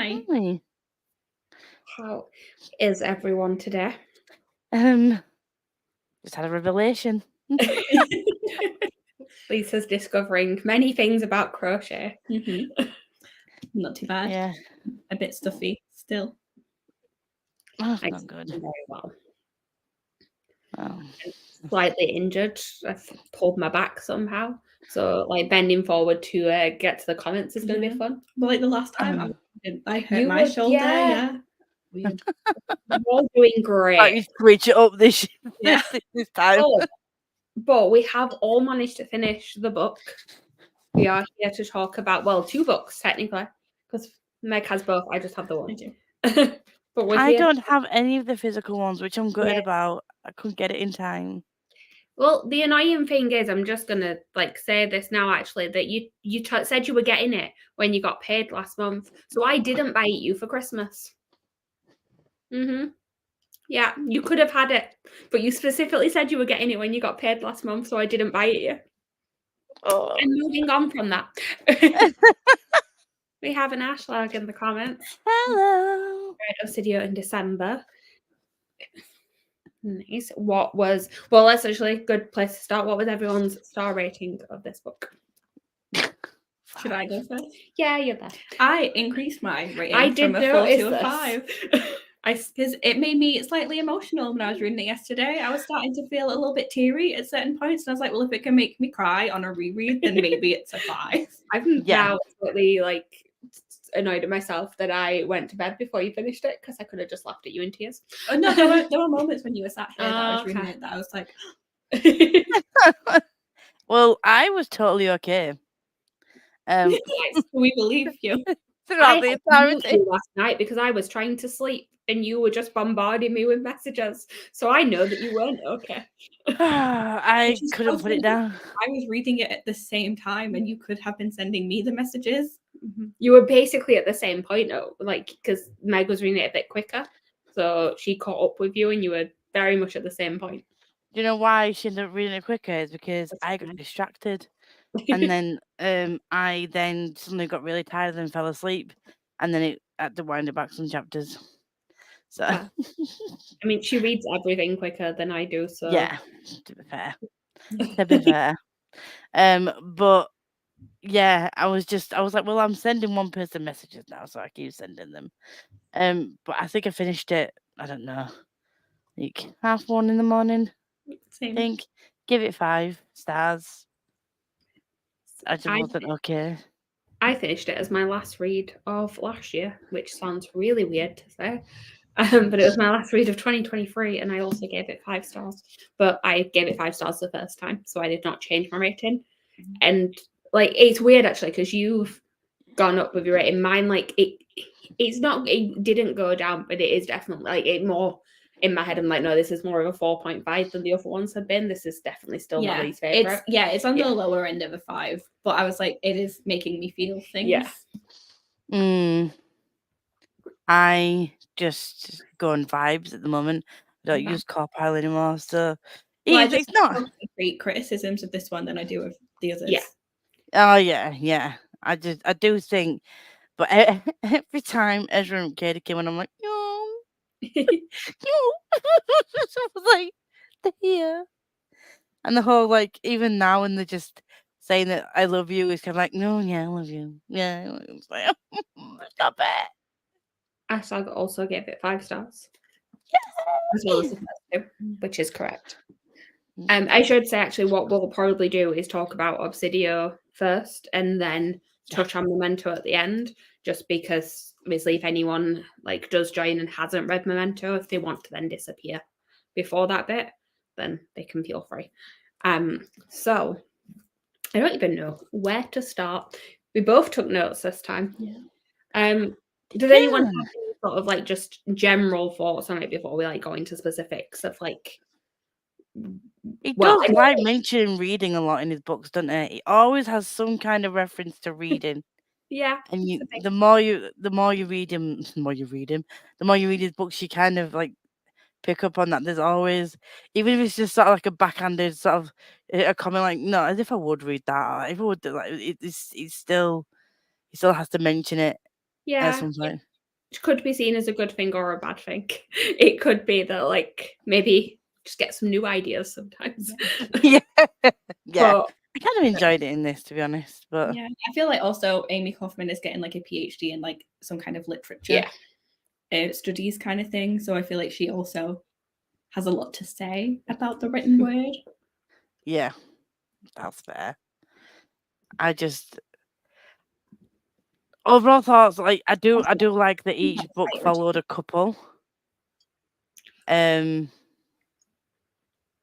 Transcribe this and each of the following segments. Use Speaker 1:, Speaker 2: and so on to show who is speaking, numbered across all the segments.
Speaker 1: Hi.
Speaker 2: Hi.
Speaker 3: How is everyone today?
Speaker 2: Just had a revelation.
Speaker 3: Lisa's discovering many things about crochet.
Speaker 1: Not too bad.
Speaker 2: Yeah.
Speaker 1: A bit stuffy still.
Speaker 2: Oh,
Speaker 3: I
Speaker 2: not good.
Speaker 3: very well.
Speaker 2: Oh.
Speaker 3: Slightly injured. I've pulled my back somehow. So like bending forward to get to the comments is going to be fun.
Speaker 1: But like the last time I hurt
Speaker 3: You
Speaker 1: my
Speaker 3: were-
Speaker 1: shoulder.
Speaker 3: yeah.
Speaker 1: Yeah. Weird.
Speaker 3: You're all doing
Speaker 2: Right,
Speaker 3: great.
Speaker 2: you switch it up this
Speaker 1: Yeah.
Speaker 2: this time.
Speaker 3: But we have all managed to finish the book. We are here to talk about, 2 books technically, because Meg has both. I just have the one.
Speaker 1: I do.
Speaker 3: But we're
Speaker 2: I
Speaker 3: here.
Speaker 2: don't have any of the physical ones, which I'm gutted
Speaker 3: Yeah.
Speaker 2: about. I couldn't get it in time.
Speaker 3: Well, the annoying thing is, I'm just gonna say this now. Actually, that you said you were getting it when you got paid last month, so I didn't buy it you for Christmas. Yeah, you could have had it, but you specifically said you were getting it when you got paid last month, so I didn't buy it you.
Speaker 2: Oh.
Speaker 3: And moving on from that, we have an hashtag in the comments.
Speaker 2: Hello.
Speaker 3: Read Obsidio in December. Nice. That's actually a good place to start. What was everyone's star rating of this book?
Speaker 1: Should I go first?
Speaker 3: Yeah, you're there.
Speaker 1: I increased my rating from a 4 to a 5. Because it made me slightly emotional when I was reading it yesterday. I was starting to feel a little bit teary at certain points, and I was like, well, if it can make me cry on a reread, then maybe it's a 5.
Speaker 3: I'm now slightly annoyed at myself that I went to bed before you finished it, because I could have just laughed at you in tears.
Speaker 1: Oh no, there were moments when you were sat here that I was reading it that I was like,
Speaker 2: Well, I was totally okay.
Speaker 1: we believe you.
Speaker 2: Throughout the entirety
Speaker 3: last night because I was trying to sleep and you were just bombarding me with messages, so I know that you weren't okay.
Speaker 2: I couldn't put it down.
Speaker 1: I was reading it at the same time, and you could have been sending me the messages.
Speaker 3: You were basically at the same point, though, because Meg was reading it a bit quicker, so she caught up with you, and you were very much at the same point.
Speaker 2: Do you know why she ended up reading it quicker? Is because I got distracted, and then I then suddenly got really tired and fell asleep, and then it had to wind it back some chapters. So,
Speaker 3: I mean, she reads everything quicker than I do. So
Speaker 2: yeah, to be fair. But yeah, I was like, well, I'm sending one person messages now, so I keep sending them. But I think I finished it. I don't know, like 1:30 in the morning.
Speaker 1: Same.
Speaker 2: I think. Give it 5 stars. I just wasn't okay.
Speaker 3: I finished it as my last read of last year, which sounds really weird to say. But it was my last read of 2023, and I also gave it 5 stars. But I gave it 5 stars the first time, so I did not change my rating. And it's weird actually, because you've gone up with your rating. Mine, it didn't go down, but it is definitely it more in my head. I'm like, no, this is more of a 4.5 than the other ones have been. This is definitely still my least favorite.
Speaker 1: It's on the lower end of a 5, but I was like, it is making me feel things.
Speaker 2: Yeah. I just go on vibes at the moment. I don't use Carpile anymore, so it's not.
Speaker 1: Great criticisms of this one than I do of the others.
Speaker 3: Yeah.
Speaker 2: Oh yeah. I do think, but every time Ezra and Katie came on, I'm like, no, no. I was like, they're here, and the whole even now when they're just saying that I love you is kind of like, no, yeah, I love you, yeah. It's like, stop it.
Speaker 3: I also gave it 5 stars. As well as the first 2, which is correct. I should say actually what we'll probably do is talk about Obsidio first and then touch on Memento at the end, just because obviously if anyone does join and hasn't read Memento, if they want to then disappear before that bit, then they can feel free. So I don't even know where to start. We both took notes this time.
Speaker 1: Yeah.
Speaker 3: Did anyone have any sort of just general thoughts on it before we go into specifics of
Speaker 2: He does mention reading a lot in his books, doesn't he? He always has some kind of reference to reading.
Speaker 3: Yeah.
Speaker 2: And the more you read him, the more you read his books, you kind of pick up on that. There's always, even if it's just sort of a backhanded sort of a comment, no, as if I would read that, or if I would he still has to mention it.
Speaker 3: Yeah.
Speaker 2: At some point.
Speaker 3: could be seen as a good thing or a bad thing. It could be that, like, maybe just get some new ideas sometimes.
Speaker 2: Yeah.
Speaker 3: But
Speaker 2: I kind of enjoyed it in this, to be honest. But
Speaker 1: yeah, I feel like also Amy Kaufman is getting like a PhD in like some kind of literature studies kind of thing. So I feel like she also has a lot to say about the written word.
Speaker 2: Yeah, that's fair. Overall thoughts, like I do like that each book followed a couple.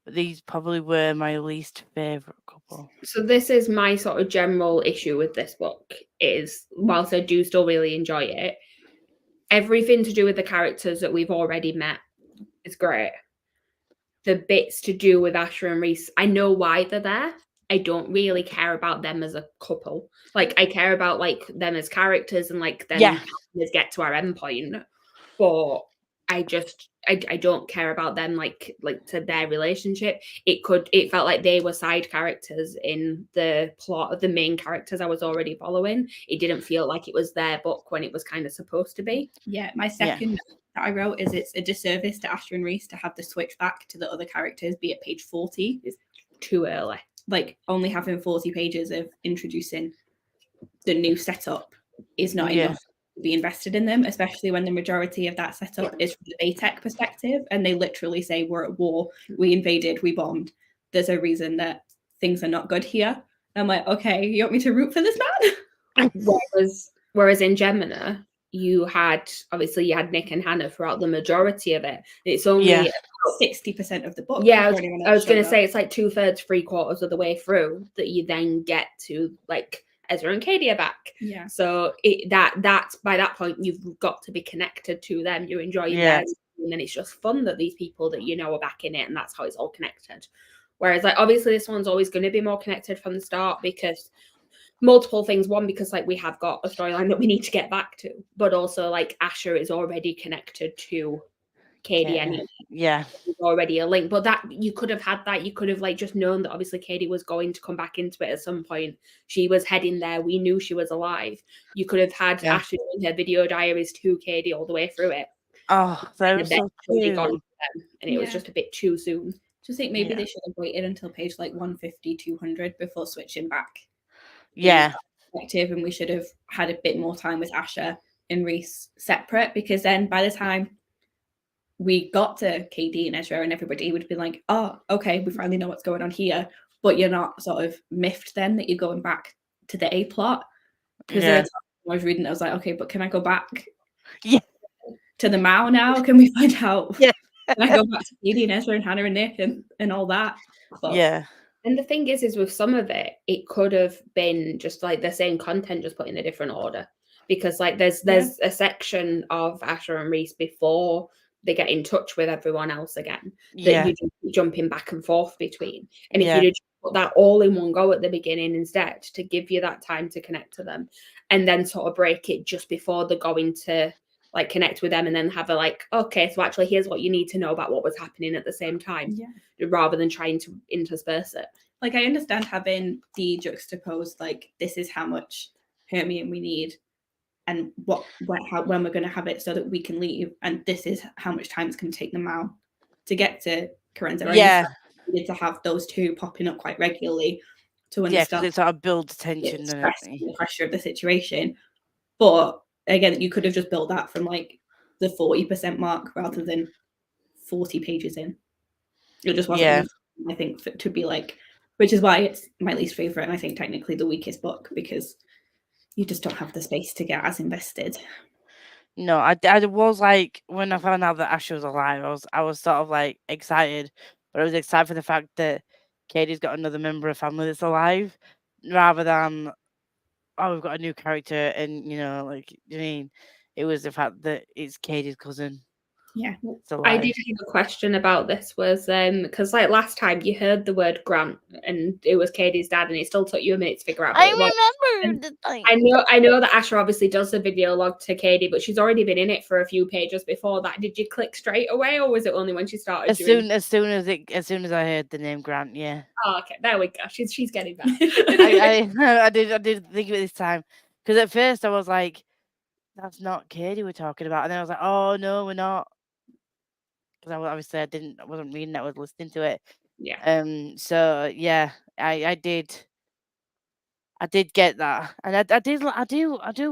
Speaker 2: These probably were my least favorite couple.
Speaker 3: So this is my sort of general issue with this book is, whilst I do still really enjoy it, everything to do with the characters that we've already met is great. The bits to do with Asher and Reese, I know why they're there. I don't really care about them as a couple. Like, I care about like them as characters and like them helping us get to our endpoint. But I don't care about them like to their relationship. It felt like they were side characters in the plot of the main characters I was already following. It didn't feel like it was their book when it was kind of supposed to be.
Speaker 1: Yeah, my second that I wrote is it's a disservice to Asher and Reese to have the switch back to the other characters be at page 40.
Speaker 3: It's too early.
Speaker 1: Like, only having 40 pages of introducing the new setup is not enough to be invested in them, especially when the majority of that setup is from the ATEC perspective, and they literally say we're at war, we invaded, we bombed. There's a reason that things are not good here. And I'm like, okay, you want me to root for this man?
Speaker 3: Whereas in Gemini, you had Nick and Hannah throughout the majority of it. It's only
Speaker 1: 60% of the book.
Speaker 3: Yeah, I was going to say it's like 2/3, 3/4 of the way through that you then get to like Ezra and Katie are back.
Speaker 1: Yeah.
Speaker 3: So that's by that point you've got to be connected to them. You're enjoying them, and then it's just fun that these people that you know are back in it, and that's how it's all connected. Whereas like obviously this one's always going to be more connected from the start because multiple things. One, because like we have got a storyline that we need to get back to, but also like Asher is already connected to Katie anyway.
Speaker 2: Yeah.
Speaker 3: There's already a link. But that you could have had that. You could have like just known that obviously Katie was going to come back into it at some point. She was heading there. We knew she was alive. You could have had Asher doing her video diaries to Katie all the way through it.
Speaker 2: Oh, that was so cute.
Speaker 3: And it was just a bit too soon.
Speaker 1: Just think maybe they should have waited until page like 150, 200 before switching back.
Speaker 2: Yeah.
Speaker 1: And we should have had a bit more time with Asher and Reese separate, because then by the time we got to Katie and Ezra and everybody would be like, oh, okay, we finally know what's going on here. But you're not sort of miffed then that you're going back to the A plot. Because I was reading it, I was like, okay, but can I go back to the Mao now? Can we find out?
Speaker 2: Yeah.
Speaker 1: Can I go back to Katie and Ezra and Hannah and Nick and all that? But,
Speaker 3: and the thing is with some of it, it could have been just like the same content, just put in a different order. Because like there's a section of Asher and Reese before they get in touch with everyone else again that you just keep jumping back and forth between. And if you just put that all in one go at the beginning instead to give you that time to connect to them, and then sort of break it just before they're going to like connect with them, and then have a like, okay, so actually here's what you need to know about what was happening at the same time, rather than trying to intersperse it.
Speaker 1: Like, I understand having the juxtaposed, like, this is how much Hermione we need, and when we're going to have it so that we can leave, and this is how much time it's going to take them now to get to Carenza. We need to have those two popping up quite regularly to understand.
Speaker 2: It sort of builds tension and
Speaker 1: the pressure of the situation. But again, you could have just built that from like the 40% mark rather than 40 pages in. It just wasn't enough, I think, to be like, which is why it's my least favorite, and I think technically the weakest book, because you just don't have the space to get as invested.
Speaker 2: No, I was like, when I found out that Asher was alive, I was sort of like excited, but I was excited for the fact that Katie's got another member of family that's alive, rather than, oh, we've got a new character, and you know, like, I mean, it was the fact that it's Katie's cousin.
Speaker 1: Yeah,
Speaker 3: I did have a question about this, was because like last time you heard the word Grant and it was Katie's dad, and it still took you a minute to figure out.
Speaker 2: I remember.
Speaker 3: I know that Asher obviously does the video log to Katie, but she's already been in it for a few pages before that. Did you click straight away, or was it only when she started?
Speaker 2: As soon as I heard the name Grant, yeah.
Speaker 3: Oh, okay, there we go. She's getting back.
Speaker 2: I did think of it this time, because at first I was like, that's not Katie we're talking about. And then I was like, oh no, we're not. Because obviously I wasn't reading it, I was listening to it.
Speaker 3: Yeah.
Speaker 2: So yeah, I did get that, and I do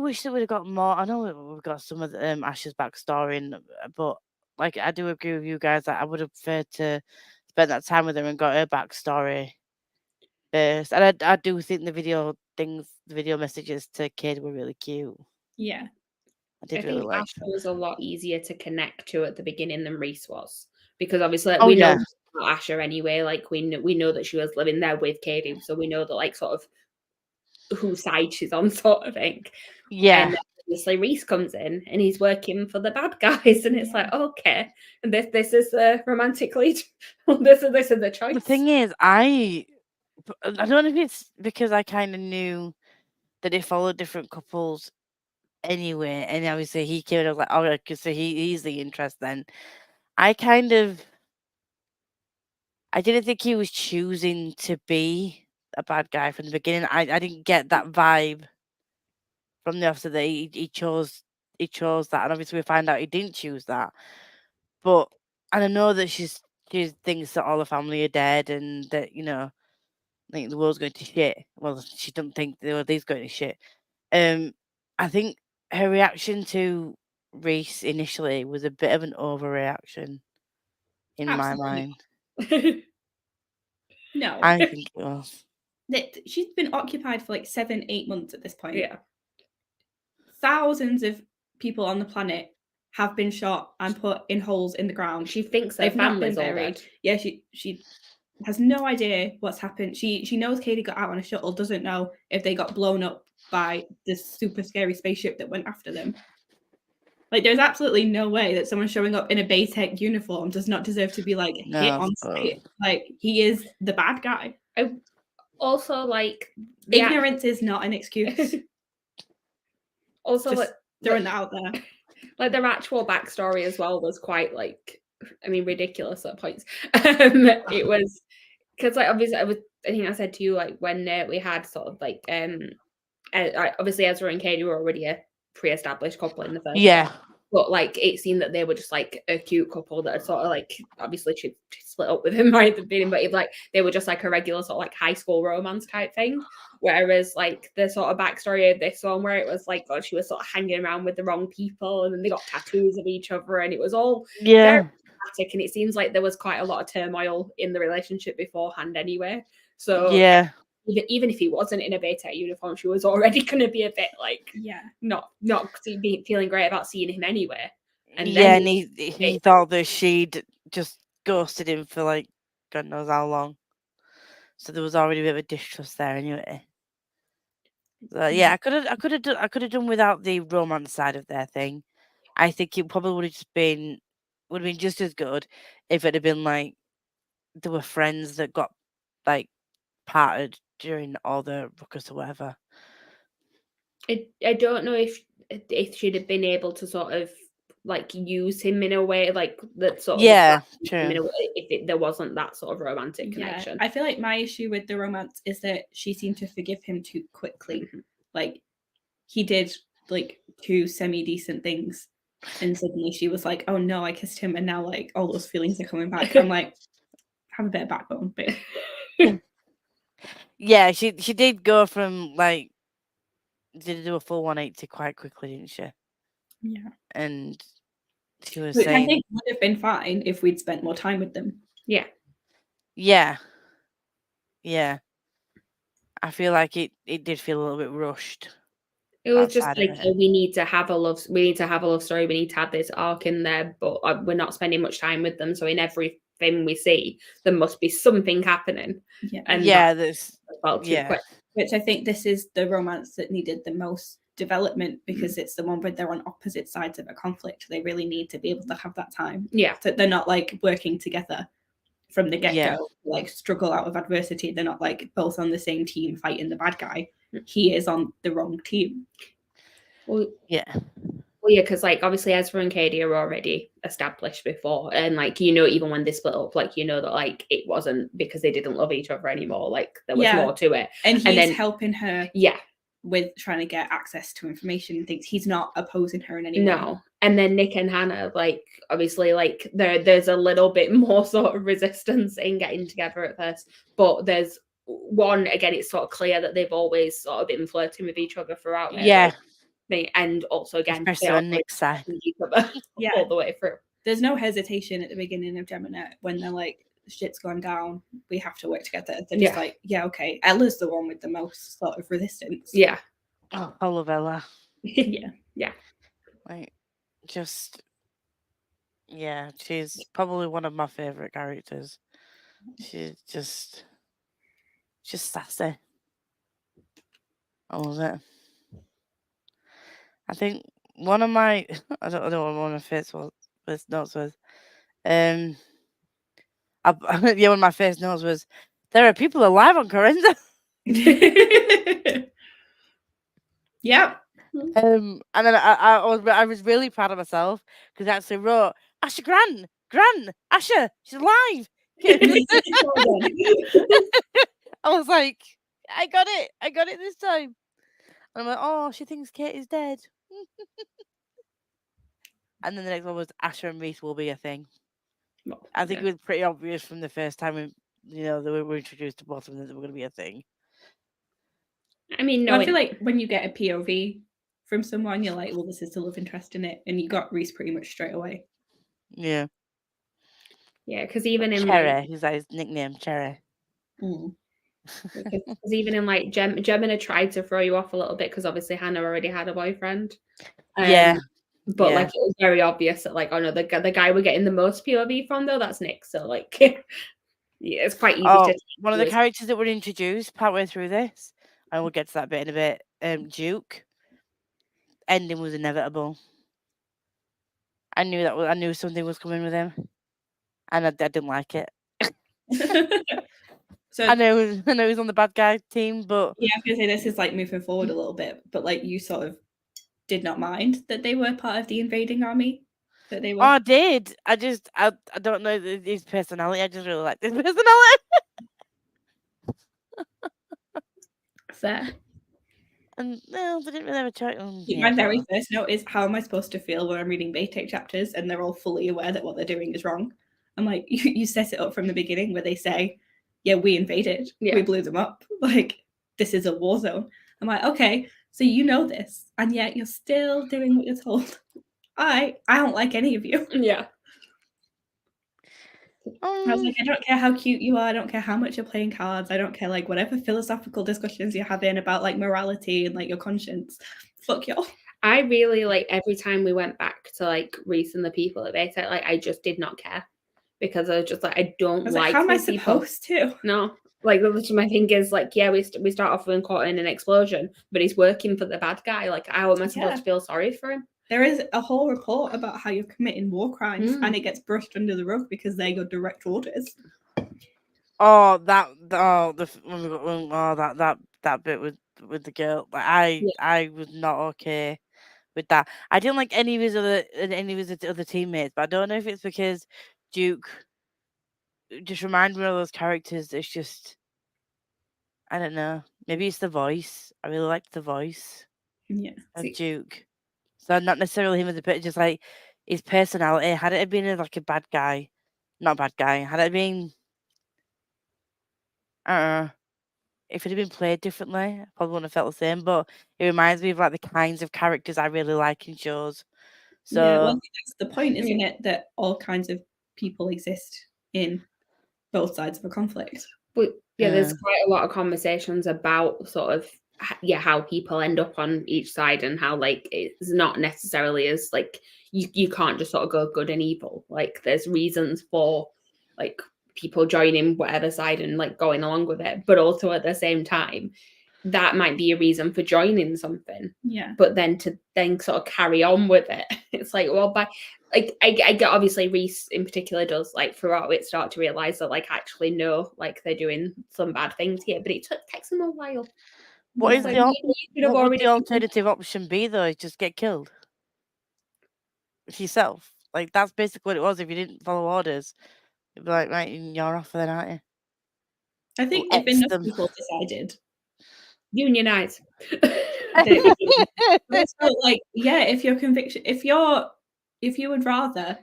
Speaker 2: wish that we'd have got more. I know we've got some of Ash's backstory, but like I do agree with you guys that I would have preferred to spend that time with her and got her backstory first. And I do think the video messages to Kid were really cute.
Speaker 1: Yeah.
Speaker 2: I did
Speaker 3: I
Speaker 2: really
Speaker 3: think
Speaker 2: like
Speaker 3: Ash
Speaker 2: them.
Speaker 3: was a lot easier to connect to at the beginning than Reese was, because obviously
Speaker 2: Oh
Speaker 3: we know
Speaker 2: yeah,
Speaker 3: about Asher anyway. Like we know that she was living there with Katie, so we know that like sort of whose side she's on, sort of thing.
Speaker 2: yeah.
Speaker 3: And obviously Reese comes in and he's working for the bad guys, and it's like, okay, and this is the romantic lead. this is the choice.
Speaker 2: The thing is, I don't know if it's because I kind of knew that it followed different couples anyway, and obviously he came and I was like, oh, okay, so he's the interest then. I didn't think he was choosing to be a bad guy from the beginning. I didn't get that vibe from the officer that he chose that, and obviously we find out he didn't choose that. But and I know that she thinks that all the family are dead and that like the world's going to shit. Well, she doesn't think the world is going to shit. I think her reaction to Reese initially was a bit of an overreaction in my mind.
Speaker 1: No.
Speaker 2: I think it was.
Speaker 1: She's been occupied for like 7-8 months at this point.
Speaker 3: Yeah.
Speaker 1: Thousands of people on the planet have been shot and put in holes in the ground.
Speaker 3: She thinks
Speaker 1: they've not been buried. Yeah, she has no idea what's happened. She knows Katie got out on a shuttle, doesn't know if they got blown up by this super scary spaceship that went after them. Like, there's absolutely no way that someone showing up in a Baytech uniform does not deserve to be like hit on sight. Like, he is the bad guy.
Speaker 3: I also like
Speaker 1: ignorance is not an excuse.
Speaker 3: Also,
Speaker 1: just throwing that out there.
Speaker 3: Like their actual backstory as well was quite like, I mean, ridiculous at points. It was because like obviously I think I said to you like when we had sort of like obviously Ezra and Katie were already a pre-established couple in the first
Speaker 2: Yeah.
Speaker 3: but like it seemed that they were just like a cute couple that had sort of like obviously she split up with him right at the beginning, but like they were just like a regular sort of like high school romance type thing. Whereas like the sort of backstory of this one where it was like, God, she was sort of hanging around with the wrong people and then they got tattoos of each other and it was all very dramatic, and it seems like there was quite a lot of turmoil in the relationship beforehand anyway. So
Speaker 2: yeah.
Speaker 3: Even if he wasn't in a Baytech uniform, she was already going to be a bit like, not feeling great about seeing him anyway. And then
Speaker 2: he thought that she'd just ghosted him for like God knows how long. So there was already a bit of a distrust there anyway. So, yeah, I could have done without the romance side of their thing. I think it probably would have been just as good if it had been like there were friends that got like parted during all the ruckus or whatever.
Speaker 3: I don't know if she'd have been able to sort of like use him in a way like that sort of
Speaker 2: true.
Speaker 3: If there wasn't that sort of romantic connection.
Speaker 1: I feel like my issue with the romance is that she seemed to forgive him too quickly. Like he did like 2 semi-decent things and suddenly she was like, oh no, I kissed him and now like all those feelings are coming back. I'm like, have a bit of backbone, babe.
Speaker 2: Yeah, she did go from like did do a full 180 quite quickly, didn't she?
Speaker 1: Yeah.
Speaker 2: And she was
Speaker 1: Which
Speaker 2: saying
Speaker 1: I think would have been fine if we'd spent more time with them.
Speaker 3: Yeah.
Speaker 2: Yeah. Yeah. I feel like it did feel a little bit rushed.
Speaker 3: It was just like we need to have a love story. We need to have this arc in there, but we're not spending much time with them. So in everything we see, there must be something happening.
Speaker 1: Yeah,
Speaker 3: and
Speaker 1: there's too quick. Which I think this is the romance that needed the most development because it's the one where they're on opposite sides of a conflict. They really need to be able to have that time.
Speaker 3: Yeah,
Speaker 1: so they're not like working together from the get-go, like struggle out of adversity. They're not like both on the same team fighting the bad guy. He is on the wrong team.
Speaker 3: Well, yeah, because like obviously Ezra and Katie are already established before, and like even when they split up, like that like it wasn't because they didn't love each other anymore. Like there was more to it,
Speaker 1: and he's helping her.
Speaker 3: Yeah,
Speaker 1: with trying to get access to information and things. He's not opposing her in any way.
Speaker 3: No. And then Nick and Hannah, like, obviously, like, there's a little bit more sort of resistance in getting together at first. But there's one, again, it's sort of clear that they've always sort of been flirting with each other throughout it.
Speaker 2: Yeah.
Speaker 3: Like, and also, again,
Speaker 2: especially on Nick's side.
Speaker 3: Each other all the way through.
Speaker 1: There's no hesitation at the beginning of Gemini when they're like, shit's gone down, we have to work together. They're just like, yeah, okay. Ella's the one with the most sort of resistance.
Speaker 3: Yeah.
Speaker 2: Oh, I love Ella.
Speaker 3: Yeah.
Speaker 2: Like, just, yeah, she's probably one of my favourite characters. She's just sassy. I love it. I think one of my, I don't know what one of my first notes was. One of my first notes was, there are people alive on Corinda.
Speaker 1: Yeah.
Speaker 2: And then I was really proud of myself because I actually wrote, Asher Gran, Asher, she's alive. I was like, I got it this time. And I'm like, oh, she thinks Kate is dead. And then the next one was Asher and Reese will be a thing. I think it was pretty obvious from the first time they were introduced to both of them that they were going to be a thing.
Speaker 3: I mean,
Speaker 1: I feel like when you get a POV from someone, you're like, well, this is the love interest in it, and you got Reese pretty much straight away.
Speaker 2: Yeah.
Speaker 3: Yeah, because even in
Speaker 2: Cherry, he's like his nickname, Cherry.
Speaker 3: Because even in like Gemini tried to throw you off a little bit because obviously Hannah already had a boyfriend. But like it was very obvious that like, oh no, the guy we're getting the most POV from though, that's Nick. So like, yeah, it's quite easy to.
Speaker 2: One of the characters that were introduced partway through this, and we'll get to that bit in a bit. Duke. Ending was inevitable. I knew something was coming with him, and I didn't like it. So I know he's on the bad guy team, but
Speaker 1: yeah, I was gonna say this is like moving forward a little bit, but like you sort of did not mind that they were part of the invading army. That they were.
Speaker 2: Oh, I did. I don't know his personality. I just really like his personality.
Speaker 1: Fair.
Speaker 2: And no, they didn't really have a choice.
Speaker 1: My very first note is, how am I supposed to feel when I'm reading Baytech chapters and they're all fully aware that what they're doing is wrong? I'm like, you set it up from the beginning where they say, yeah, we invaded, we blew them up, like this is a war zone. I'm like, okay, so you know this, and yet you're still doing what you're told. I don't like any of you.
Speaker 3: Yeah.
Speaker 1: I was like, I don't care how cute you are, I don't care how much you're playing cards, I don't care like whatever philosophical discussions you're having about like morality and like your conscience. Fuck y'all.
Speaker 3: I really like every time we went back to like Reese and the people at Baytech, like I just did not care because I was just like, I don't like
Speaker 1: how am I supposed to?
Speaker 3: No. Like my thing is like, yeah, we start off with caught in an explosion, but he's working for the bad guy. Like, how am I supposed to feel sorry for him?
Speaker 1: There is a whole report about how you're committing war crimes, and it gets brushed under the rug because they got direct orders.
Speaker 2: Oh, that bit with the girl. Like, I was not okay with that. I didn't like any of his other teammates, but I don't know if it's because Duke just reminds me of those characters. It's just, I don't know. Maybe it's the voice. I really liked the voice.
Speaker 1: Yeah,
Speaker 2: of Duke. So not necessarily him as a bit, just like his personality. Had it been like a bad guy, not a bad guy. Had it been, I don't know. If it had been played differently, I probably wouldn't have felt the same. But it reminds me of like the kinds of characters I really like in shows. So
Speaker 1: yeah, well, that's the point, isn't it? That all kinds of people exist in both sides of a conflict.
Speaker 3: But there's quite a lot of conversations about sort of how people end up on each side and how like it's not necessarily as like you can't just sort of go good and evil. Like there's reasons for like people joining whatever side and like going along with it, but also at the same time that might be a reason for joining something.
Speaker 1: Yeah.
Speaker 3: But then to sort of carry on with it, it's like, well, by like I get obviously Reese in particular does like throughout it start to realize that like actually no, like they're doing some bad things here, but it takes them a while.
Speaker 2: What would the alternative option be though? Is just get killed yourself. Like that's basically what it was. If you didn't follow orders, it'd be like, right, you're off then, aren't you?
Speaker 1: I think if enough people decided,
Speaker 3: unionize.
Speaker 1: So, like, yeah, if your conviction, if you would rather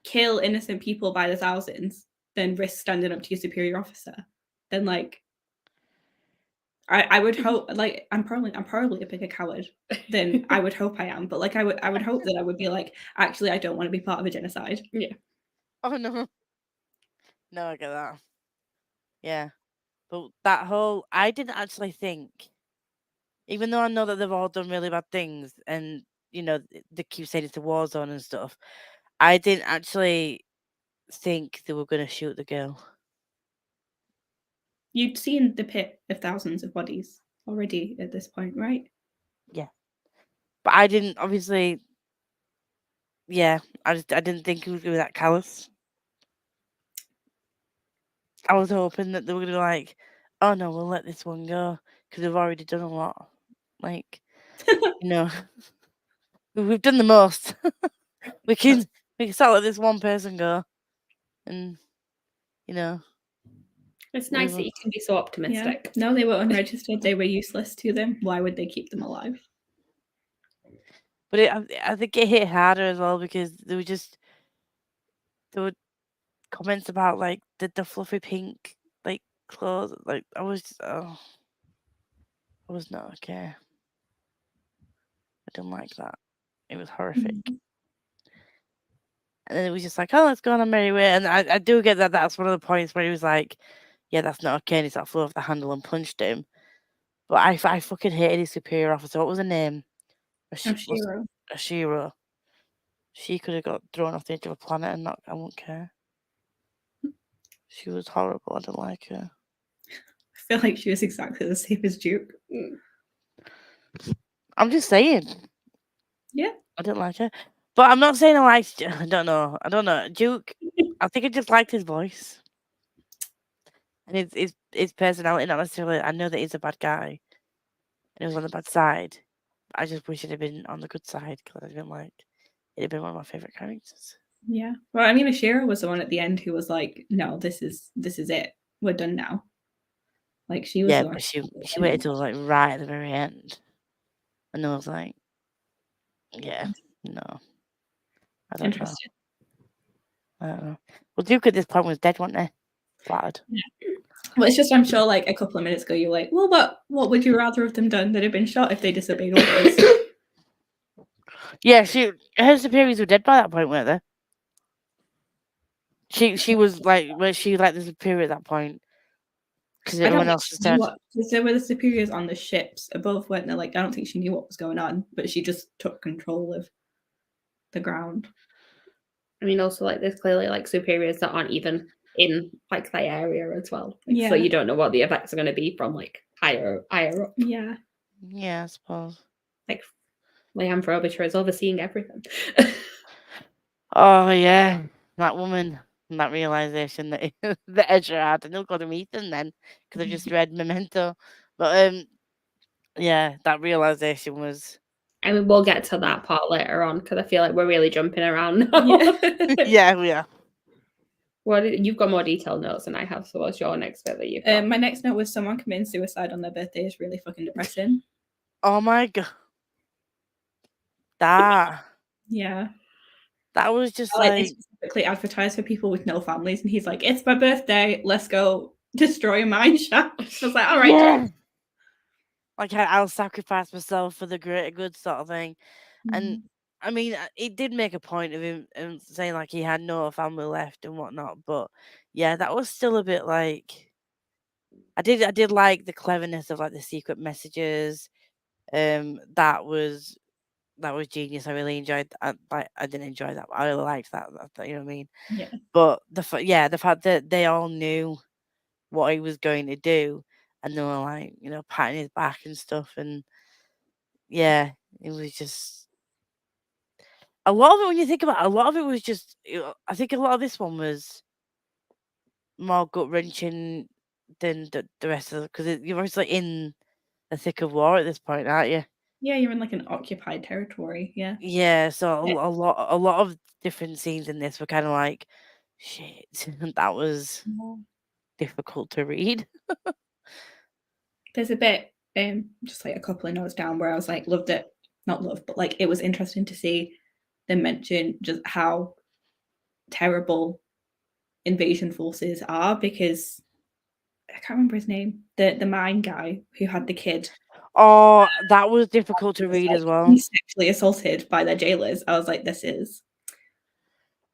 Speaker 1: kill innocent people by the thousands than risk standing up to your superior officer, then like I would hope, like, I'm probably a bigger coward than I would hope I am, but like I would hope that I would be like, actually, I don't want to be part of a genocide.
Speaker 3: Yeah.
Speaker 2: Oh no. No, I get that. Yeah. But that whole I didn't actually think, even though I know that they've all done really bad things and they keep saying it's a war zone and stuff, I didn't actually think they were gonna shoot the girl.
Speaker 1: You'd seen the pit of thousands of bodies already at this point, right?
Speaker 2: Yeah. But I didn't obviously I didn't think it was gonna be that callous. I was hoping that they were gonna be like, oh no, we'll let this one go because we've already done a lot. Like, we've done the most. we can start let this one person go, and
Speaker 3: It's nice that you can be so optimistic.
Speaker 1: Yeah. No, they were unregistered. They were useless to them. Why would they keep them alive?
Speaker 2: But I think it hit harder as well because there were comments about like the fluffy pink like clothes. Like I was not okay. I didn't like that. It was horrific.
Speaker 1: Mhm.
Speaker 2: And then it was just like, oh, let's go on a merry way. And I do get that that's one of the points where he was like, yeah, that's not okay. And he sort of flew off the handle and punched him. But I fucking hated his superior officer. What was her name?
Speaker 1: Oshiro.
Speaker 2: Oshiro. She could have got thrown off the edge of a planet and I wouldn't care. She was horrible. I didn't like her.
Speaker 1: I feel like she was exactly the same as Duke.
Speaker 2: I'm just saying.
Speaker 1: Yeah.
Speaker 2: I didn't like her. But I'm not saying I liked. I don't know. Duke. I think I just liked his voice and his personality. Not necessarily. I know that he's a bad guy, and he was on the bad side. I just wish it had been on the good side because I'd been like, it'd been one of my favorite characters.
Speaker 1: Yeah. Well, I mean, Oshiro was the one at the end who was like, "No, this is it. We're done now." Like she was.
Speaker 2: Yeah, but she waited till like right at the very end, and I was like, yeah, no. I don't know. I don't know. Well, Duke at this point was dead, wasn't he? Bad.
Speaker 1: Yeah. Well, it's just I'm sure like a couple of minutes ago you're like, well, what would you rather have them done than have been shot if they disobeyed orders?
Speaker 2: Yeah, her superiors were dead by that point, weren't they? She was like, was she like the superior at that point? Because everyone else was dead.
Speaker 1: Because there were the superiors on the ships above, weren't there? Like I don't think she knew what was going on, but she just took control of the ground.
Speaker 3: I mean, also like there's clearly like superiors that aren't even in like the area as well. Like, so you don't know what the effects are going to be from like higher up.
Speaker 1: Yeah.
Speaker 2: Yeah, I suppose.
Speaker 3: Like Leanne Frobisher is overseeing everything.
Speaker 2: Oh yeah, that woman, that realization that that Ezra had, and he'll go to meet them then because I just read Memento. But yeah, that realization was.
Speaker 3: I mean, we'll get to that part later on because I feel like we're really jumping around now.
Speaker 2: Yeah, we are.
Speaker 3: You've got more detailed notes than I have, so what's your next bit that you've got?
Speaker 1: My next note was someone committing suicide on their birthday is really fucking depressing.
Speaker 2: Oh my god. That.
Speaker 1: Yeah.
Speaker 2: That was just
Speaker 1: like they specifically advertised for people with no families, and he's like, "It's my birthday, let's go destroy a mine shaft." I was like, "All right."
Speaker 2: Yeah. Like I'll sacrifice myself for the greater good, sort of thing. And I mean, it did make a point of him saying like he had no family left and whatnot. But yeah, that was still a bit like. I did like the cleverness of like the secret messages. That was genius. I really enjoyed that. I didn't enjoy that, but I really liked that. You know what I mean?
Speaker 1: Yeah.
Speaker 2: But the fact that they all knew what he was going to do, and they were like, patting his back and stuff, and yeah, it was just a lot of it. When you think about it, a lot of it was just. I think a lot of this one was more gut wrenching than the rest of it because you're obviously in the thick of war at this point, aren't you?
Speaker 1: Yeah, you're in like an occupied territory. Yeah.
Speaker 2: Yeah, so a lot of different scenes in this were kind of like, shit, that was difficult to read.
Speaker 1: There's a bit just like a couple of notes down where I was like, loved it, not loved, but like it was interesting to see them mention just how terrible invasion forces are, because I can't remember his name, the mine guy who had the kid.
Speaker 2: Oh, that was difficult to read as well.
Speaker 1: He's sexually assaulted by their jailers. I was like,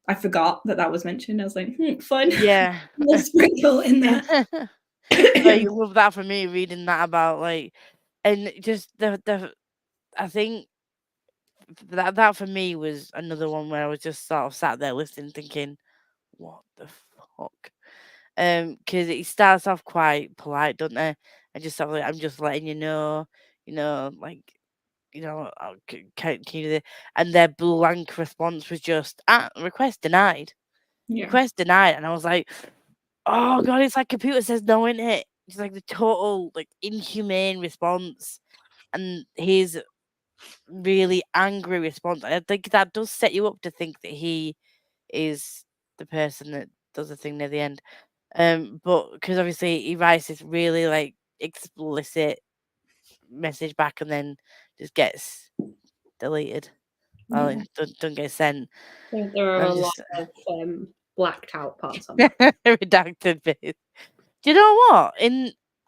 Speaker 1: I forgot that was mentioned. I was like, fun.
Speaker 2: Yeah.
Speaker 1: Little sprinkle in there.
Speaker 2: Like, love that for me, reading that about like, and just the I think that for me was another one where I was just sort of sat there listening, thinking, what the fuck? Because it starts off quite polite, doesn't it? And just sort of like, I'm just letting you know, like, can you do this? And their blank response was just, request denied.
Speaker 1: Yeah.
Speaker 2: Request denied. And I was like, oh god, it's like computer says no, in it. It's like the total like inhumane response, and his really angry response. I think that does set you up to think that he is the person that does the thing near the end. But because obviously he writes this really like explicit message back and then just gets deleted. Well, it doesn't get sent.
Speaker 3: There are a lot of blacked out parts on that.
Speaker 2: Redacted bits. Do you know what?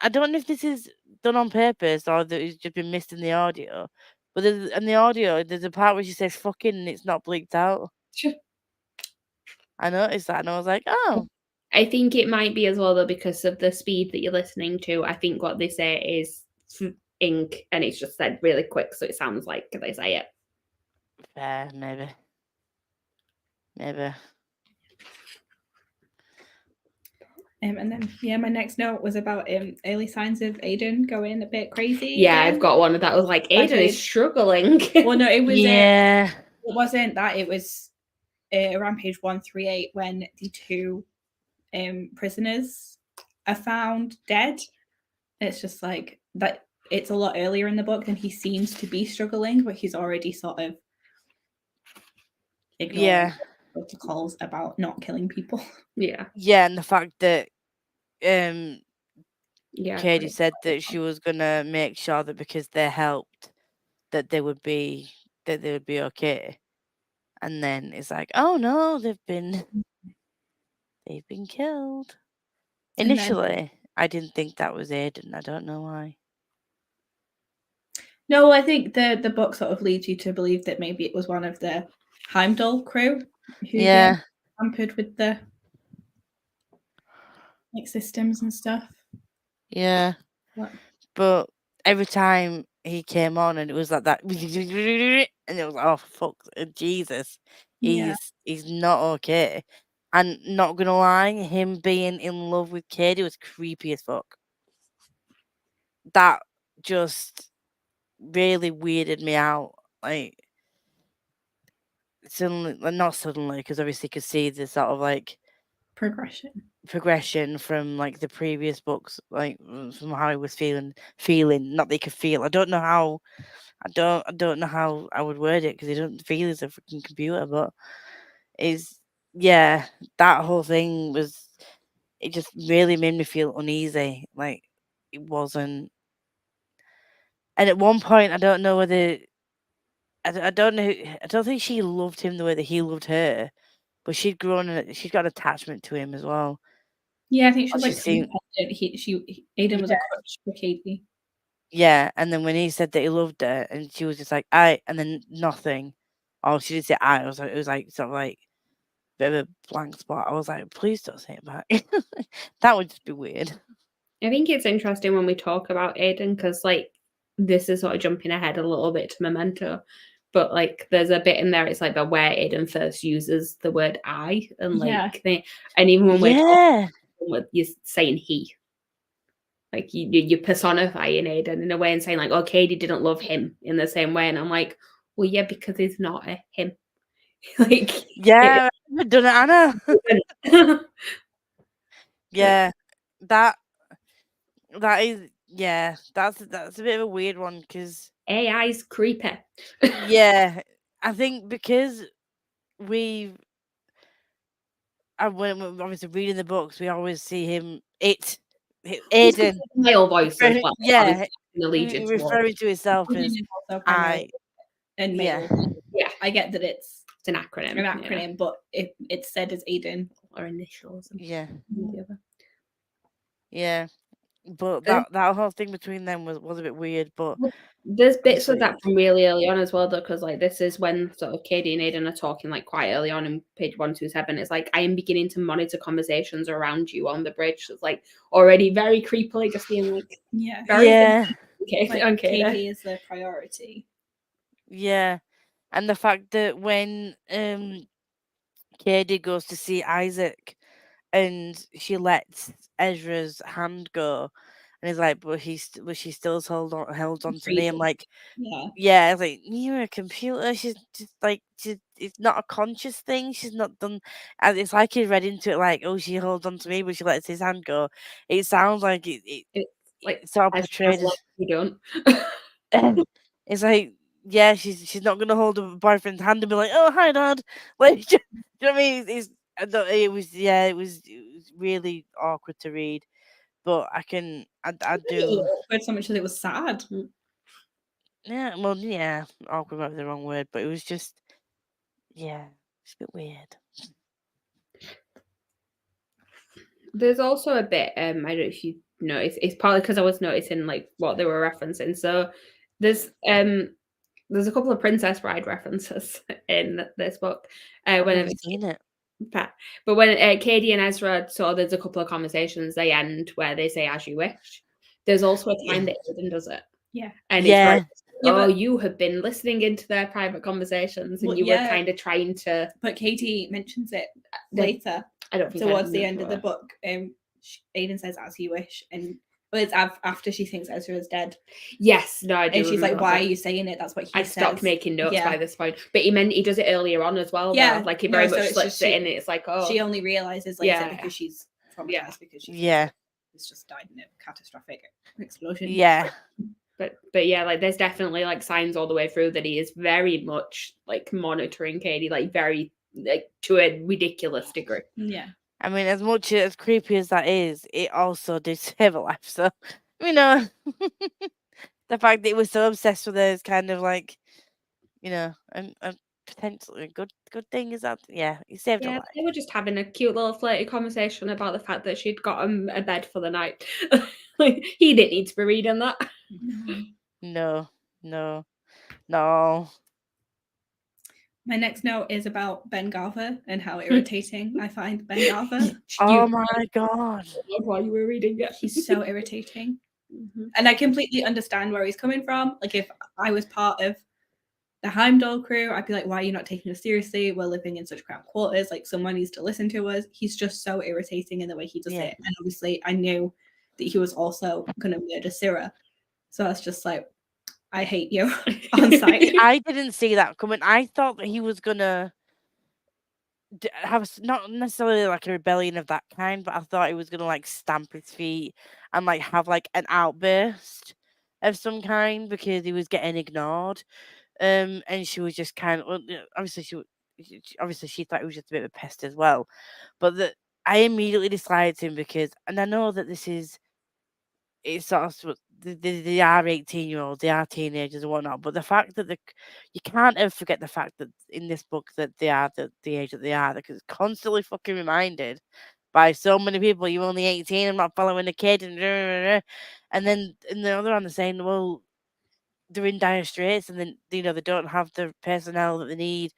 Speaker 2: I don't know if this is done on purpose or that it's just been missed in the audio. But in the audio, there's a part where she says "fucking" and it's not bleeped out. I noticed that and I was like, oh.
Speaker 3: I think it might be as well though because of the speed that you're listening to. I think what they say is ink, and it's just said really quick, so it sounds like they say it.
Speaker 2: Fair, maybe.
Speaker 1: And then my next note was about early signs of Aiden going a bit crazy.
Speaker 3: Yeah, again. I've got one that was like Aiden is struggling.
Speaker 1: Well, no, it was
Speaker 2: it
Speaker 1: wasn't that. It was around page 138 when the two prisoners are found dead. It's just like that. It's a lot earlier in the book and he seems to be struggling, but he's already sort of ignoring protocols about not killing people.
Speaker 3: Yeah,
Speaker 2: and the fact that Katie said that she was gonna make sure that because they helped, that they would be okay, and then it's like, oh no, they've been killed. Initially, I didn't think that was Aiden. I don't know why.
Speaker 1: No, I think the book sort of leads you to believe that maybe it was one of the Heimdall crew who tampered with the like systems and stuff.
Speaker 2: Yeah. But every time he came on and it was like that, and it was like, oh fuck, Jesus, he's not okay. And not gonna lie, him being in love with Katie was creepy as fuck. That just really weirded me out. Like not suddenly, because obviously you could see the sort of like progression from like the previous books, like from how he was feeling. Not that he could feel. I don't know how I would word it because he doesn't feel as a freaking computer, but that whole thing it just really made me feel uneasy. Like it wasn't. And at one point, I don't know whether I don't know. I don't think she loved him the way that he loved her, but she'd grown and she's got an attachment to him as well.
Speaker 1: Yeah, I think she was like Aiden was a crutch for Katie.
Speaker 2: Yeah, and then when he said that he loved her, and she was just like, and then nothing. Oh, she didn't say I. It was like sort of like a bit of a blank spot. I was like, please don't say it back. That would just be weird.
Speaker 3: I think it's interesting when we talk about Aiden because like this is sort of jumping ahead a little bit to Memento, but like there's a bit in there. It's like where Aiden first uses the word I, and like and even when we're talking, you're saying he. Like you're personifying Aiden in a way and saying like, oh, Katie didn't love him in the same way, and I'm like, well, yeah, because he's not a him. Like,
Speaker 2: I've done it, Anna. Yeah, that is that's a bit of a weird one because
Speaker 3: AI's creepy.
Speaker 2: Yeah, I think because when obviously reading the books, we always see him. Aiden
Speaker 3: male voice as well.
Speaker 2: Yeah,
Speaker 3: an allegiance
Speaker 2: referring to itself as I.
Speaker 1: And male.
Speaker 3: Yeah,
Speaker 1: I get that it's
Speaker 3: an acronym.
Speaker 1: But it's said as Aiden
Speaker 3: or initials.
Speaker 2: Yeah.
Speaker 3: The other.
Speaker 2: Yeah. But that whole thing between them was a bit weird. But
Speaker 3: there's bits of that from really early on as well, though, because like this is when sort of Katie and Aiden are talking like quite early on in page 127. It's like, I am beginning to monitor conversations around you on the bridge. So it's like already very creepily, just being like,
Speaker 1: Katie is the priority.
Speaker 2: Yeah, and the fact that when Katie goes to see Isaac, and she lets Ezra's hand go, and he's like, but she still held on to me. I'm like, yeah, I was like, you're a computer. She's just like, it's not a conscious thing. She's not done. And it's like he read into it like, oh, she holds on to me, but she lets his hand go. It sounds like it's like sort of portrayed as
Speaker 3: you don't.
Speaker 2: It's like, yeah, she's not gonna hold her boyfriend's hand and be like, oh, hi, Dad. Like, do you know what I mean? It was really awkward to read, but I do.
Speaker 1: Awkward so much that it was sad.
Speaker 2: Yeah, well, yeah, awkward might be the wrong word, but it was just, yeah, it's a bit weird.
Speaker 3: There's also a bit, I don't know if you noticed, it's partly because I was noticing like what they were referencing. So there's a couple of Princess Bride references in this book.
Speaker 2: I've seen it.
Speaker 3: But when Katie and Ezra, so there's a couple of conversations, they end where they say "as you wish." There's also a time that Aiden does it.
Speaker 1: Yeah.
Speaker 3: And it's like, you have been listening into their private conversations, and you were kind of trying to.
Speaker 1: But Katie mentions it later.
Speaker 3: I don't think
Speaker 1: towards the end of the book. Aiden says "as you wish," and it's after she thinks Ezra is dead.
Speaker 3: Yes, no, I do.
Speaker 1: And she's like, "Why are you saying it?" That's what he says.
Speaker 3: I stopped making notes by this point, but he does it earlier on as well.
Speaker 1: Yeah,
Speaker 3: though. Like he very much slips it in. It's like, oh,
Speaker 1: she only realizes later because she's traumatized because she's it's just died in a catastrophic explosion.
Speaker 2: Yeah.
Speaker 3: But yeah, like there's definitely like signs all the way through that he is very much like monitoring Katie, like very like to a ridiculous degree.
Speaker 1: Yeah.
Speaker 2: I mean, as much as creepy as that is, it also did save a life. So, you know, the fact that it was so obsessed with her is kind of like, you know, a potentially good thing is that, he saved a life.
Speaker 3: They were just having a cute little flirty conversation about the fact that she'd got him a bed for the night. Like, he didn't need to be reading that.
Speaker 2: No.
Speaker 1: My next note is about Ben Garver and how irritating I find Ben Garver.
Speaker 2: Oh my god!
Speaker 3: While you were reading it,
Speaker 1: he's so irritating, and I completely understand where he's coming from. Like, if I was part of the Heimdall crew, I'd be like, "Why are you not taking us seriously? We're living in such cramped quarters. Like, someone needs to listen to us." He's just so irritating in the way he does it, and obviously, I knew that he was also going to murder Syrah, so I was just like, I hate you on sight.
Speaker 2: I didn't see that coming. I thought that he was gonna have not necessarily like a rebellion of that kind, but I thought he was gonna like stamp his feet and like have like an outburst of some kind because he was getting ignored. And she was just kind of obviously she thought he was just a bit of a pest as well. But that I immediately disliked him because, and I know that it's sort of they are 18-year-olds, they are teenagers and whatnot, but the fact that you can't ever forget the fact that in this book that they are the age that they are, because it's constantly fucking reminded by so many people, you're only 18, I'm not following a kid, and then in the other hand they're saying, well, they're in dire straits, and then they don't have the personnel that they need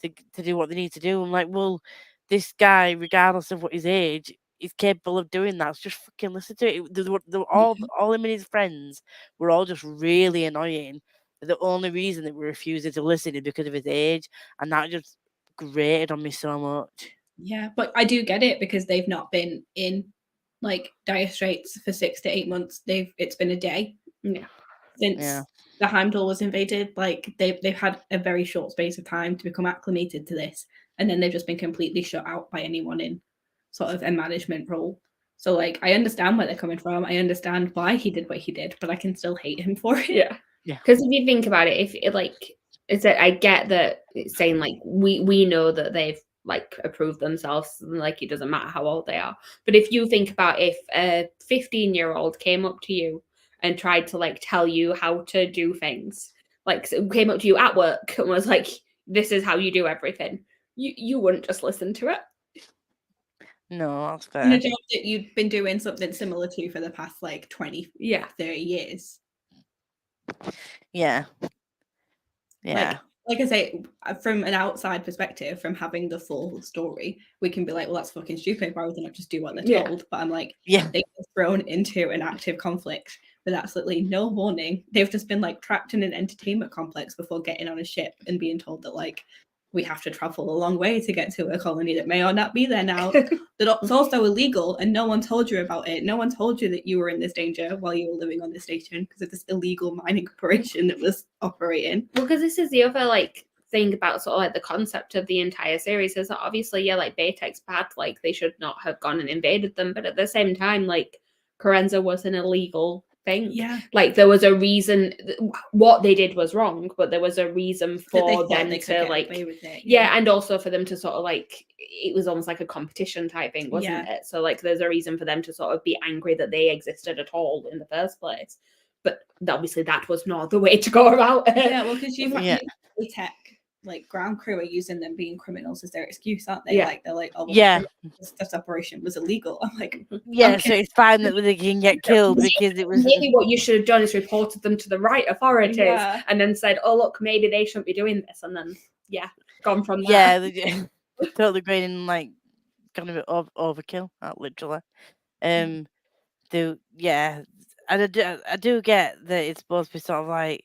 Speaker 2: to do what they need to do. I'm like, well, this guy, regardless of what his age, is capable of doing that. So just fucking listen to it. All him and his friends were all just really annoying. The only reason that we're refusing to listen is because of his age, and that just grated on me so much.
Speaker 1: Yeah, but I do get it because they've not been in like dire straits for 6 to 8 months. It's been a day. Since the Heimdall was invaded, like they've had a very short space of time to become acclimated to this, and then they've just been completely shut out by anyone in sort of a management role. So like I understand where they're coming from. I understand why he did what he did, but I can still hate him for it.
Speaker 3: Yeah. Because if you think about it, if it like is that I get that it's saying like we know that they've like approved themselves, and like it doesn't matter how old they are. But if you think about if a 15-year-old came up to you and tried to like tell you how to do things, like came up to you at work and was like, this is how you do everything, you wouldn't just listen to it.
Speaker 2: No, that's fair.
Speaker 1: In a job that you've been doing something similar to for the past like 20, 30 years.
Speaker 2: Yeah. Yeah.
Speaker 1: Like I say, from an outside perspective, from having the full story, we can be like, well, that's fucking stupid. Why would they not just do what they're told? But I'm like,
Speaker 2: Yeah.
Speaker 1: they've been thrown into an active conflict with absolutely no warning. They've just been like trapped in an entertainment complex before getting on a ship and being told that like we have to travel a long way to get to a colony that may or not be there now. That's also illegal, and no one told you about it. No one told you that you were in this danger while you were living on the station because of this illegal mining operation that was operating.
Speaker 3: Well, because this is the other like thing about sort of like the concept of the entire series is that obviously, yeah, like Baytek's bad, like they should not have gone and invaded them, but at the same time, like Carenza was an illegal thing.
Speaker 1: Yeah,
Speaker 3: like there was a reason. What they did was wrong, but there was a reason for them to like and also for them to sort of like, it was almost like a competition type thing, wasn't it? So like there's a reason for them to sort of be angry that they existed at all in the first place, but obviously that was not the way to go about it.
Speaker 1: Yeah, well, because you've tech like ground crew are using them being criminals as their excuse, aren't they? Like they're like, oh well, this operation was illegal. I'm like,
Speaker 2: okay. So it's fine that they can get killed because it was
Speaker 3: maybe what you should have done is reported them to the right authorities and then said, oh look, maybe they shouldn't be doing this, and then gone from there.
Speaker 2: Totally great and like kind of overkill, literally. I do get that it's supposed to be sort of like,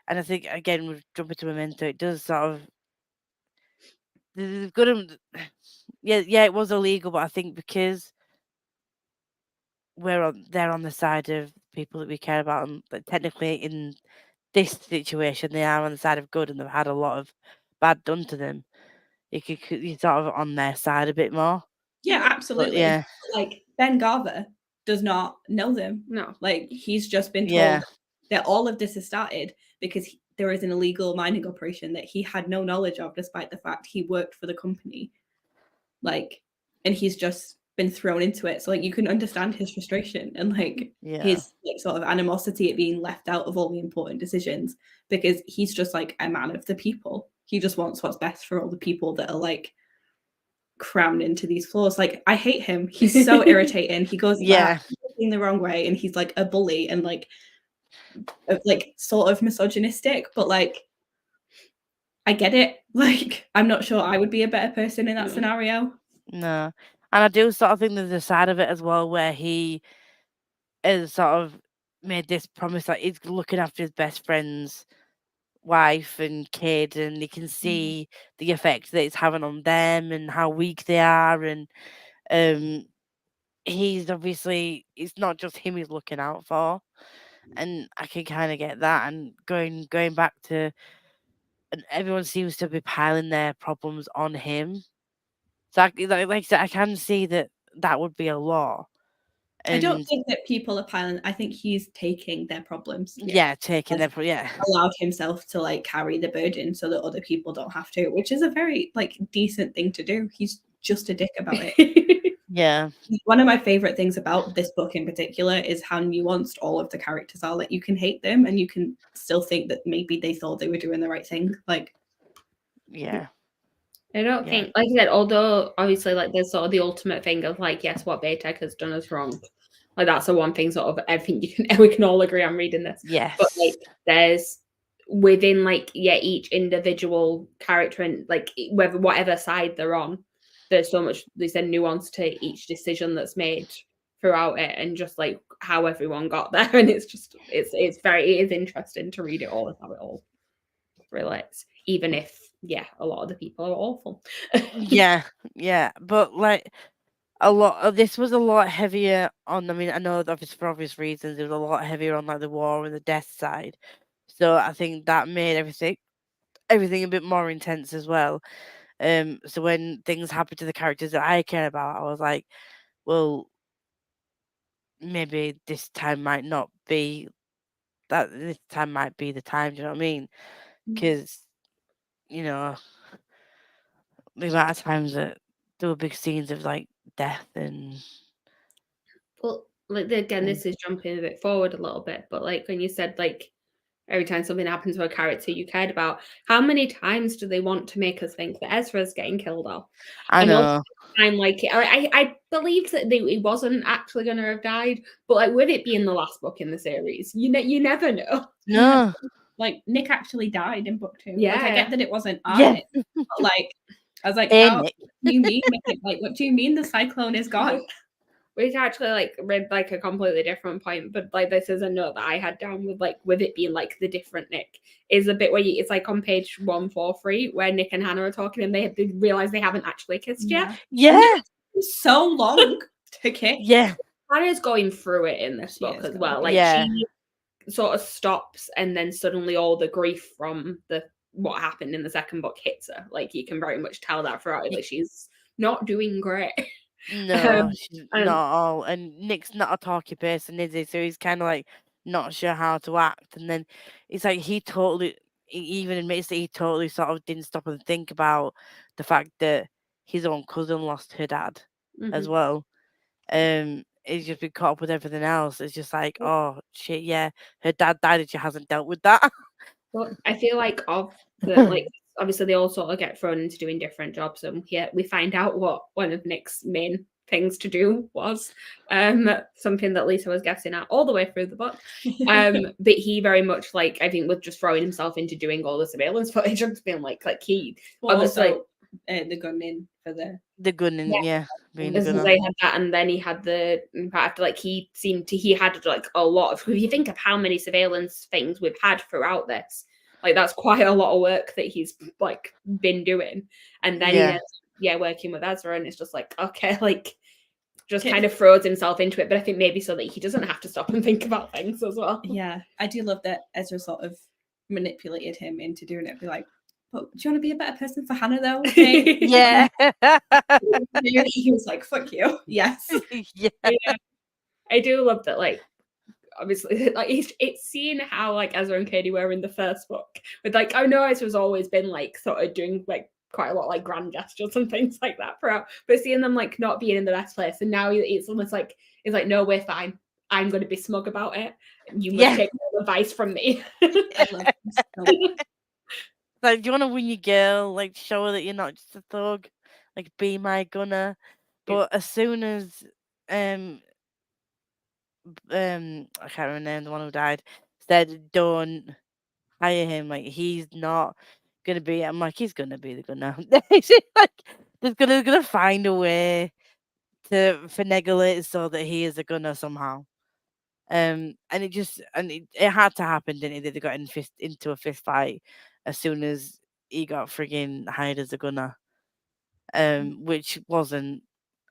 Speaker 2: and I think again with jumping to Memento, it does sort of it was illegal, but I think because they're on the side of people that we care about, and technically in this situation they are on the side of good, and they've had a lot of bad done to them. You're sort of on their side a bit more.
Speaker 1: Yeah, absolutely.
Speaker 2: But,
Speaker 1: like Ben Garver does not know them.
Speaker 3: No,
Speaker 1: like he's just been told that all of this has started because there is an illegal mining operation that he had no knowledge of, despite the fact he worked for the company. Like, and he's just been thrown into it. So like you can understand his frustration and like his like sort of animosity at being left out of all the important decisions, because he's just like a man of the people. He just wants what's best for all the people that are like crammed into these floors. Like I hate him. He's so irritating. He goes in the wrong way, and he's like a bully and like sort of misogynistic, but like I get it. Like I'm not sure I would be a better person in that scenario.
Speaker 2: No. And I do sort of think there's a side of it as well where he has sort of made this promise that he's looking after his best friend's wife and kid, and you can see the effect that it's having on them and how weak they are, and he's obviously, it's not just him he's looking out for, and I can kind of get that. And going back to, and everyone seems to be piling their problems on him, so like I said, I can see that would be a law.
Speaker 1: I don't think that people are piling. I think he's taking their problems.
Speaker 2: Allowed
Speaker 1: himself to like carry the burden so that other people don't have to, which is a very like decent thing to do. He's just a dick about it. One of my favorite things about this book in particular is how nuanced all of the characters are. Like you can hate them and you can still think that maybe they thought they were doing the right thing. Like
Speaker 3: I don't think, like I said, although obviously like there's sort of the ultimate thing of like, yes, what Baytek has done is wrong. Like that's the one thing sort of I think we can all agree on reading this.
Speaker 2: Yes.
Speaker 3: But like there's within like each individual character and like whatever side they're on, there's so much nuance to each decision that's made throughout it, and just like how everyone got there. And it's just it is interesting to read it all and how it all relates, even if a lot of the people are awful.
Speaker 2: But like a lot of this was a lot heavier on, I mean, I know that for obvious reasons it was a lot heavier on like the war and the death side, so I think that made everything a bit more intense as well. So when things happen to the characters that I care about, I was like, well, maybe this time might not be that, this time might be the time, do you know what I mean? Because you know, the amount of times that there were big scenes of like death and
Speaker 3: like again, this is jumping a bit forward a little bit, but like when you said like every time something happens to a character you cared about, how many times do they want to make us think that Ezra's getting killed off?
Speaker 2: I know.
Speaker 3: I'm like, I believed that he wasn't actually going to have died, but like with it being the last book in the series, you never know.
Speaker 2: No.
Speaker 1: Like Nick actually died in book 2.
Speaker 3: Yeah,
Speaker 1: like, I get that it wasn't on
Speaker 2: Yeah.
Speaker 1: it, but like I was like,
Speaker 2: Hey,
Speaker 1: how
Speaker 2: Nick.
Speaker 1: do you mean Nick? Like, what do you mean the cyclone is gone?
Speaker 3: Which actually like read like a completely different point, but like this is a note that I had down with it being like the different Nick is a bit where it's like on page 143 where Nick and Hannah are talking and they realize they haven't actually kissed yet.
Speaker 2: Yeah.
Speaker 1: So long to kiss.
Speaker 2: Yeah.
Speaker 3: Hannah's going through it in this book as well. Like she sort of stops and then suddenly all the grief from what happened in the second book hits her. Like you can very much tell that throughout it. Like she's not doing great.
Speaker 2: No, she's not at all. And Nick's not a talky person, is he? So he's kind of like not sure how to act. And then it's like he even admits that he totally sort of didn't stop and think about the fact that his own cousin lost her dad as well. He's just been caught up with everything else. It's just like, oh shit, yeah, her dad died and she hasn't dealt with that.
Speaker 3: Well, I feel like like obviously they all sort of get thrown into doing different jobs, and we find out what one of Nick's main things to do was, something that Lisa was guessing at all the way through the book. But he very much like I think was just throwing himself into doing all the surveillance footage and being like he obviously
Speaker 1: the gunning for
Speaker 2: the gunning, yeah.
Speaker 3: They had that, and then he had after like he had like a lot of. If you think of how many surveillance things we've had throughout this, like that's quite a lot of work that he's like been doing, and then working with Ezra, and it's just like okay, like just kind of throws himself into it. But I think maybe so that he doesn't have to stop and think about things as well.
Speaker 1: Yeah, I do love that Ezra sort of manipulated him into doing it. Be like, but do you want to be a better person for Hannah though? Okay?
Speaker 2: Yeah.
Speaker 1: He was like, fuck you. Yes.
Speaker 2: Yeah.
Speaker 3: I do love that, like, obviously, like it's seeing how like Ezra and Katie were in the first book. With like, I know Ezra's always been like sort of doing like quite a lot like grand gestures and things like that throughout, but seeing them like not being in the best place, and now it's almost like it's like, no, we're fine. I'm going to be smug about it. You must take no advice from me.
Speaker 2: Like, do you want to win your girl? Like, show her that you're not just a thug. Like, be my gunner. But as soon as I can't remember the one who died, said don't hire him. Like, he's not gonna be. I'm like, he's gonna be the gunner. Like, they're gonna find a way to finagle it so that he is a gunner somehow. And it had to happen, didn't it? They got into a fist fight as soon as he got frigging hired as a gunner. Which wasn't,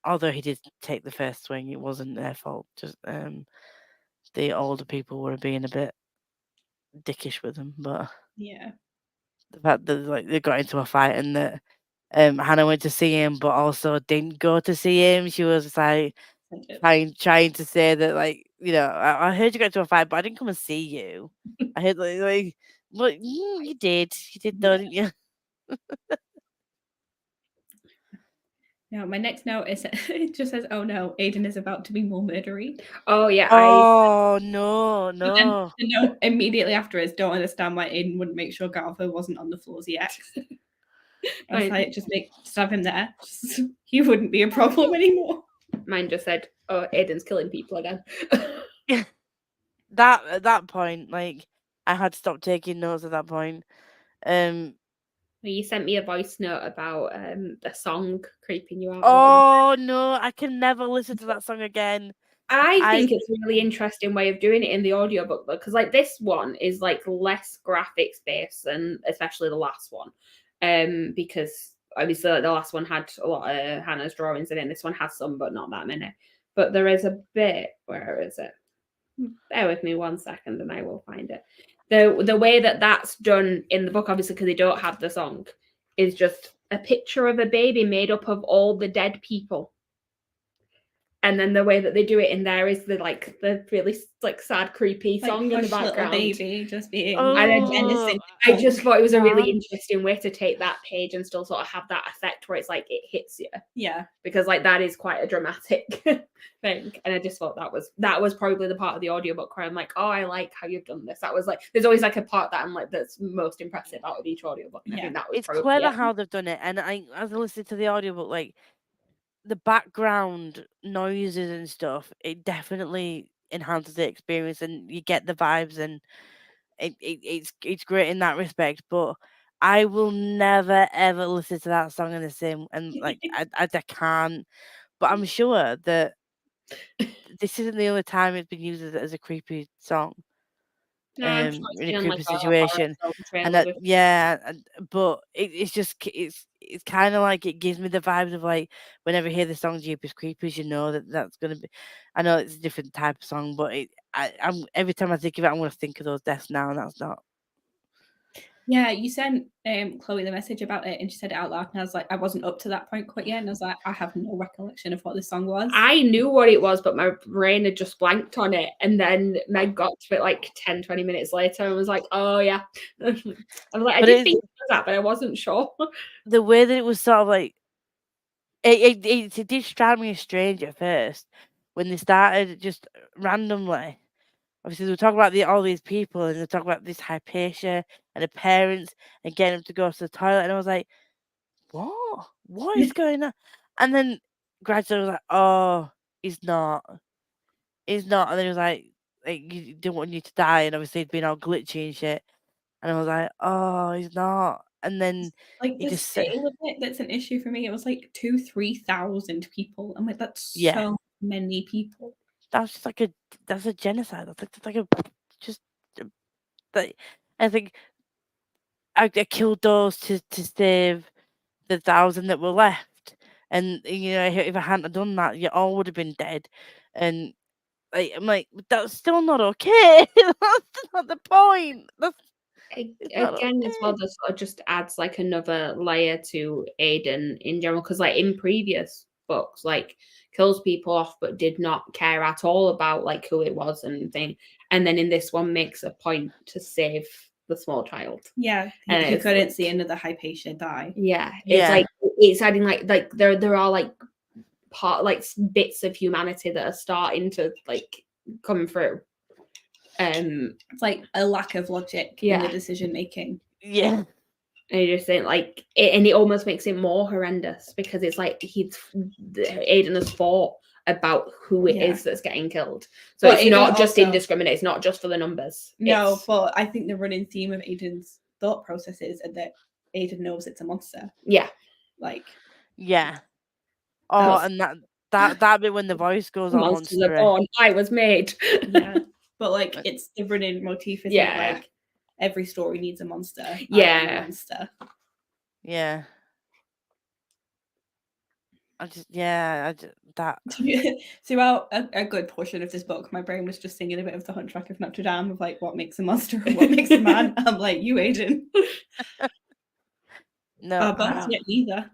Speaker 2: although he did take the first swing, it wasn't their fault. Just the older people were being a bit dickish with him. But
Speaker 1: yeah,
Speaker 2: the fact that like they got into a fight and that Hannah went to see him, but also didn't go to see him. She was like trying to say that, like, you know, I heard you got into a fight, but I didn't come and see you. I heard like well, you did though, didn't you?
Speaker 1: No, my next note is it just says, "Oh no, Aiden is about to be more murdery."
Speaker 3: Oh yeah.
Speaker 2: Oh no.
Speaker 1: The note immediately after is, "Don't understand why Aiden wouldn't make sure Gartha wasn't on the floors yet." I was like, just have him there. He wouldn't be a problem anymore.
Speaker 3: Mine just said, "Oh, Aiden's killing people again."
Speaker 2: That at that point, like, I had to stop taking notes at that point.
Speaker 3: You sent me a voice note about the song creeping you out.
Speaker 2: Oh no, I can never listen to that song again.
Speaker 3: I think it's a really interesting way of doing it in the audiobook, because like this one is like less graphics based than especially the last one. Because obviously like, the last one had a lot of Hannah's drawings in it, and this one has some, but not that many. But there is a bit, where is it? Bear with me 1 second and I will find it. The way that that's done in the book, obviously because they don't have the song, is just a picture of a baby made up of all the dead people. And then the way that they do it in there is the really like sad, creepy song in the background.
Speaker 1: Baby just being
Speaker 3: innocent. I just thought it was a really interesting way to take that page and still sort of have that effect where it's like it hits you.
Speaker 1: Yeah.
Speaker 3: Because like that is quite a dramatic thing. And I just thought that was probably the part of the audiobook where I'm like, oh, I like how you've done this. That was like, there's always like a part that I'm like, that's most impressive out of each audiobook. And I think that was
Speaker 2: it's clever how they've done it. And as I listen to the audiobook, like the background noises and stuff, it definitely enhances the experience and you get the vibes, and it's great in that respect. But I will never ever listen to that song in the same, and like I can't. But I'm sure that this isn't the only time it's been used as a creepy song.
Speaker 3: No,
Speaker 2: in a creepy situation, and but it's just it's kind of like it gives me the vibes of like whenever I hear the song Jeepers Creepers, you know that's gonna be. I know it's a different type of song, but I'm every time I think of it, I'm gonna think of those deaths now, and that's not.
Speaker 1: Yeah, you sent Chloe the message about it, and she said it out loud, and I was like, I wasn't up to that point quite yet, and I was like, I have no recollection of what the song was.
Speaker 3: I knew what it was, but my brain had just blanked on it, and then Meg got to it like 10-20 minutes later and was like, oh yeah. I was like, I did think it was that, but I wasn't sure.
Speaker 2: The way that it was sort of like it did strike me as strange at first when they started just randomly. Obviously, they were talking about all these people, and they talk about this Hypatia and the parents and getting them to go to the toilet, and I was like, "What? What is going on?" And then gradually, I was like, "Oh, he's not. He's not." And then he was like you didn't want you to die, and obviously he'd been all glitchy and shit. And I was like, "Oh, he's not." And then
Speaker 1: like the scale of it that's an issue for me. It was like 2,000-3,000 people. I'm like, that's so many people.
Speaker 2: That's just like that's a genocide. That's like I think I killed those to save the 1,000 that were left, and if I hadn't done that, you all would have been dead. And I'm like, that's still not okay. That's not the point.
Speaker 3: Again, as well, this sort of just adds like another layer to Aiden in general, because like in previous books, like kills people off but did not care at all about like who it was and thing, and then in this one makes a point to save the small child.
Speaker 1: Yeah, he couldn't see another Hypatia die.
Speaker 3: Yeah, it's like it's adding like there are like bits of humanity that are starting to like come through.
Speaker 1: It's like a lack of logic in the decision making.
Speaker 2: Yeah.
Speaker 3: And you just think like and it almost makes it more horrendous because it's like Aiden has thought about who it is that's getting killed. So it's not just indiscriminate, it's not just for the numbers.
Speaker 1: No, but I think the running theme of Aiden's thought process is that Aiden knows it's a monster.
Speaker 3: Yeah.
Speaker 1: Like
Speaker 2: and that bit when the voice goes on
Speaker 3: monsters are born, I was made.
Speaker 1: Yeah. But like it's the running motif, isn't it? Like every story needs a monster.
Speaker 3: Yeah.
Speaker 1: Monster.
Speaker 2: Yeah. That
Speaker 1: throughout a good portion of this book, my brain was just singing a bit of the Hunchback of Notre Dame of like what makes a monster and what makes a man. I'm like, you Aiden.
Speaker 2: No,
Speaker 1: but yet neither.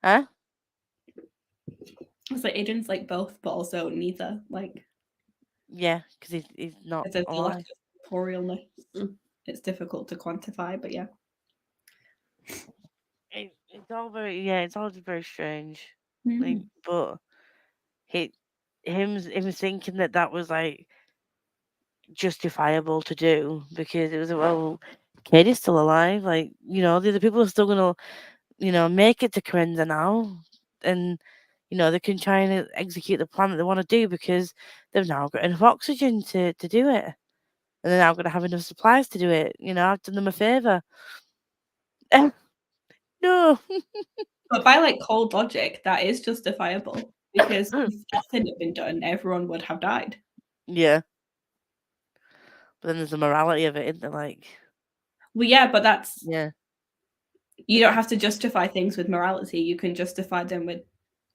Speaker 2: Huh?
Speaker 1: I was like, Aiden's like both, but also neither. Like,
Speaker 2: yeah, because he's not
Speaker 1: there's
Speaker 2: alive.
Speaker 1: a lack of corporealness. It's difficult to quantify, but yeah.
Speaker 2: It's all very strange.
Speaker 1: Mm-hmm.
Speaker 2: Like, but him thinking that was like justifiable to do because it was Katie's still alive. Like, the other people are still gonna, make it to Carenza now, and they can try and execute the plan that they want to do because they've now got enough oxygen to do it, and they're now going to have enough supplies to do it. I've done them a favor. No.
Speaker 1: But by like cold logic, that is justifiable because if nothing had been done, everyone would have died.
Speaker 2: Yeah. But then there's the morality of it, isn't there? Like,
Speaker 1: well, yeah, but that's
Speaker 2: you
Speaker 1: don't have to justify things with morality. You can justify them with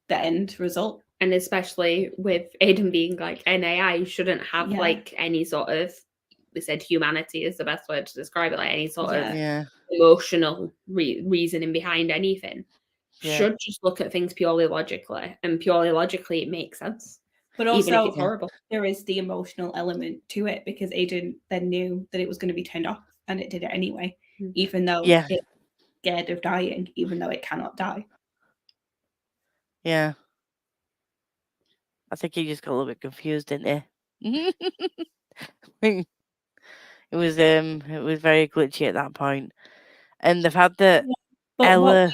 Speaker 1: the end result.
Speaker 3: And especially with Aiden being like NAI, you shouldn't have like any sort of, we said humanity is the best word to describe it, like any sort of emotional reasoning behind anything. should just look at things purely logically, and purely logically it makes sense.
Speaker 1: But
Speaker 3: even if
Speaker 1: also,
Speaker 3: it's horrible.
Speaker 1: there is the emotional element to it because Aiden then knew that it was going to be turned off, and it did it anyway, even though it's scared of dying, even though it cannot die.
Speaker 2: Yeah. I think he just got a little bit confused, didn't he? It was very glitchy at that point. And the fact that Ella,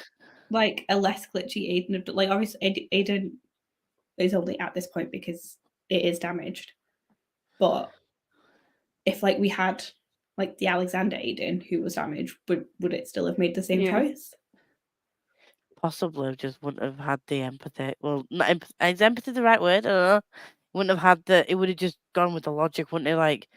Speaker 1: like a less glitchy Aiden, like obviously Aiden is only at this point because it is damaged. But if like we had like the Alexander Aiden who was damaged, would it still have made the same choice?
Speaker 2: Possibly just wouldn't have had the empathy. Well, not is empathy the right word? I don't know. Wouldn't have had the. It would have just gone with the logic, wouldn't it? Like,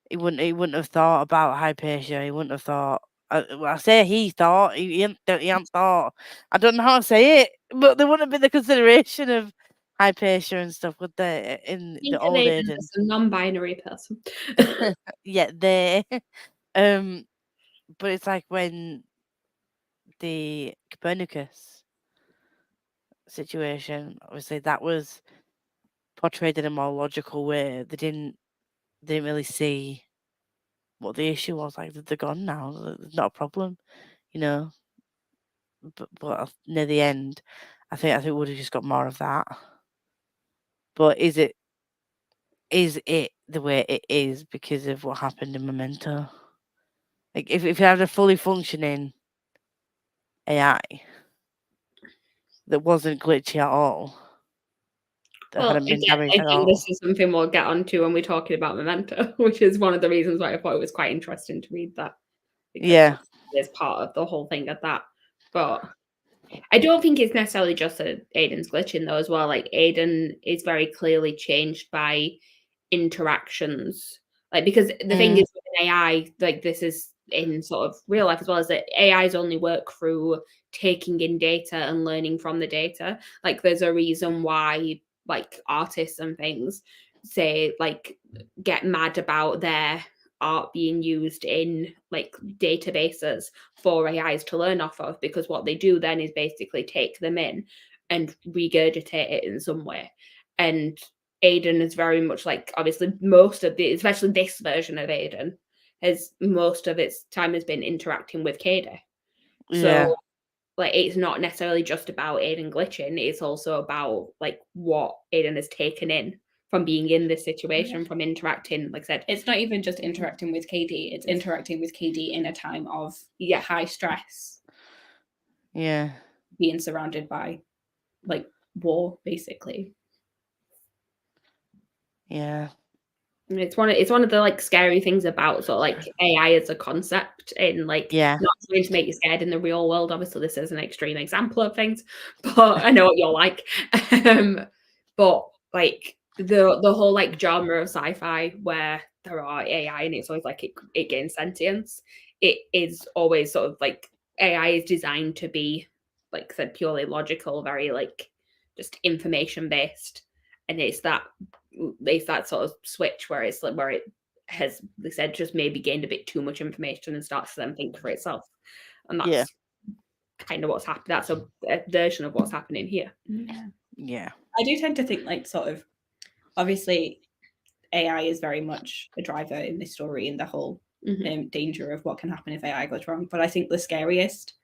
Speaker 2: he wouldn't have thought about Hypatia. He wouldn't have thought. I say he thought. He hadn't thought. I don't know how to say it, but there wouldn't have been the consideration of Hypatia and stuff, would there? In the old Aiden,
Speaker 3: as a non-binary person.
Speaker 2: Yeah, they. But it's like when the Copernicus situation, obviously that was portrayed in a more logical way. They didn't really see what the issue was. Like, they're gone now. There's not a problem, you know. But near the end, I think we would have just got more of that. But is it the way it is because of what happened in Memento? Like, if you had a fully functioning AI that wasn't glitchy at all, that hadn't been damaged at all.
Speaker 3: This is something we'll get onto when we're talking about Memento, which is one of the reasons why I thought it was quite interesting to read that. Because it's part of the whole thing of that. But I don't think it's necessarily just that Aiden's glitching though as well. Like, Aiden is very clearly changed by interactions. Like, because the thing is with an AI, like this is in sort of real life as well, is that AIs only work through taking in data and learning from the data. Like, there's a reason why like artists and things say like get mad about their art being used in like databases for AIs to learn off of, because what they do then is basically take them in and regurgitate it in some way. And Aiden is very much like, obviously most of the, especially this version of Aiden, has most of its time has been interacting with Katie. So like, it's not necessarily just about Aiden glitching, it's also about like what Aiden has taken in from being in this situation, from interacting, like I said.
Speaker 1: It's not even just interacting with KD, it's interacting with KD in a time of high stress.
Speaker 2: Yeah.
Speaker 1: Being surrounded by like war, basically.
Speaker 2: Yeah.
Speaker 3: It's one of the like scary things about sort of like AI as a concept, in like not trying to make you scared in the real world. Obviously, this is an extreme example of things, but I know what you're like. But like the whole like genre of sci-fi where there are AI and it's always like it gains sentience. It is always sort of like AI is designed to be, like I said, purely logical, very like just information based, and it's that sort of switch where it's like where it has, they said, just maybe gained a bit too much information and starts to then think for itself, and that's kind of what's happened. That's a version of what's happening here.
Speaker 2: Yeah,
Speaker 1: I do tend to think like sort of, obviously AI is very much a driver in this story and the whole danger of what can happen if AI goes wrong. But I think the scariest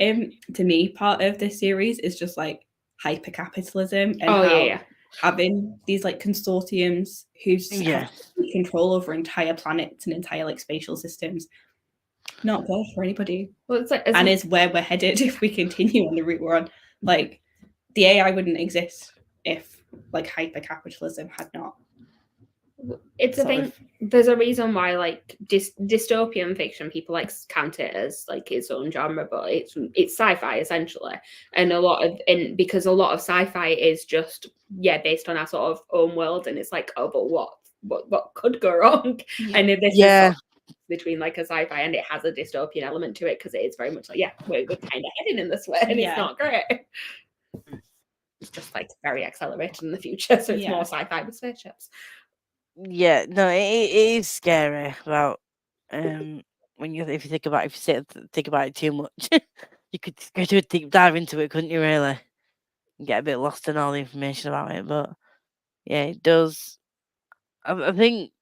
Speaker 1: to me part of this series is just like hyper-capitalism and having these like consortiums who have control over entire planets and entire like spatial systems. Not good for anybody.
Speaker 3: Well, it's like,
Speaker 1: and is where we're headed if we continue on the route we're on. Like, the AI wouldn't exist if like hyper-capitalism had not.
Speaker 3: It's a thing. There's a reason why like dystopian fiction people like count it as like its own genre, but it's sci-fi essentially, and because a lot of sci-fi is just based on our sort of own world, and it's like, oh, but what could go wrong? And if this is sort of between like a sci-fi and it has a dystopian element to it, because it is very much like we're kind of heading in this way, and it's not great. It's just like very accelerated in the future, so it's more sci-fi with spaceships.
Speaker 2: Yeah, no, it is scary about if you think about it too much. you could go do a deep dive into it, couldn't you? Really, and get a bit lost in all the information about it. But yeah, it does. I think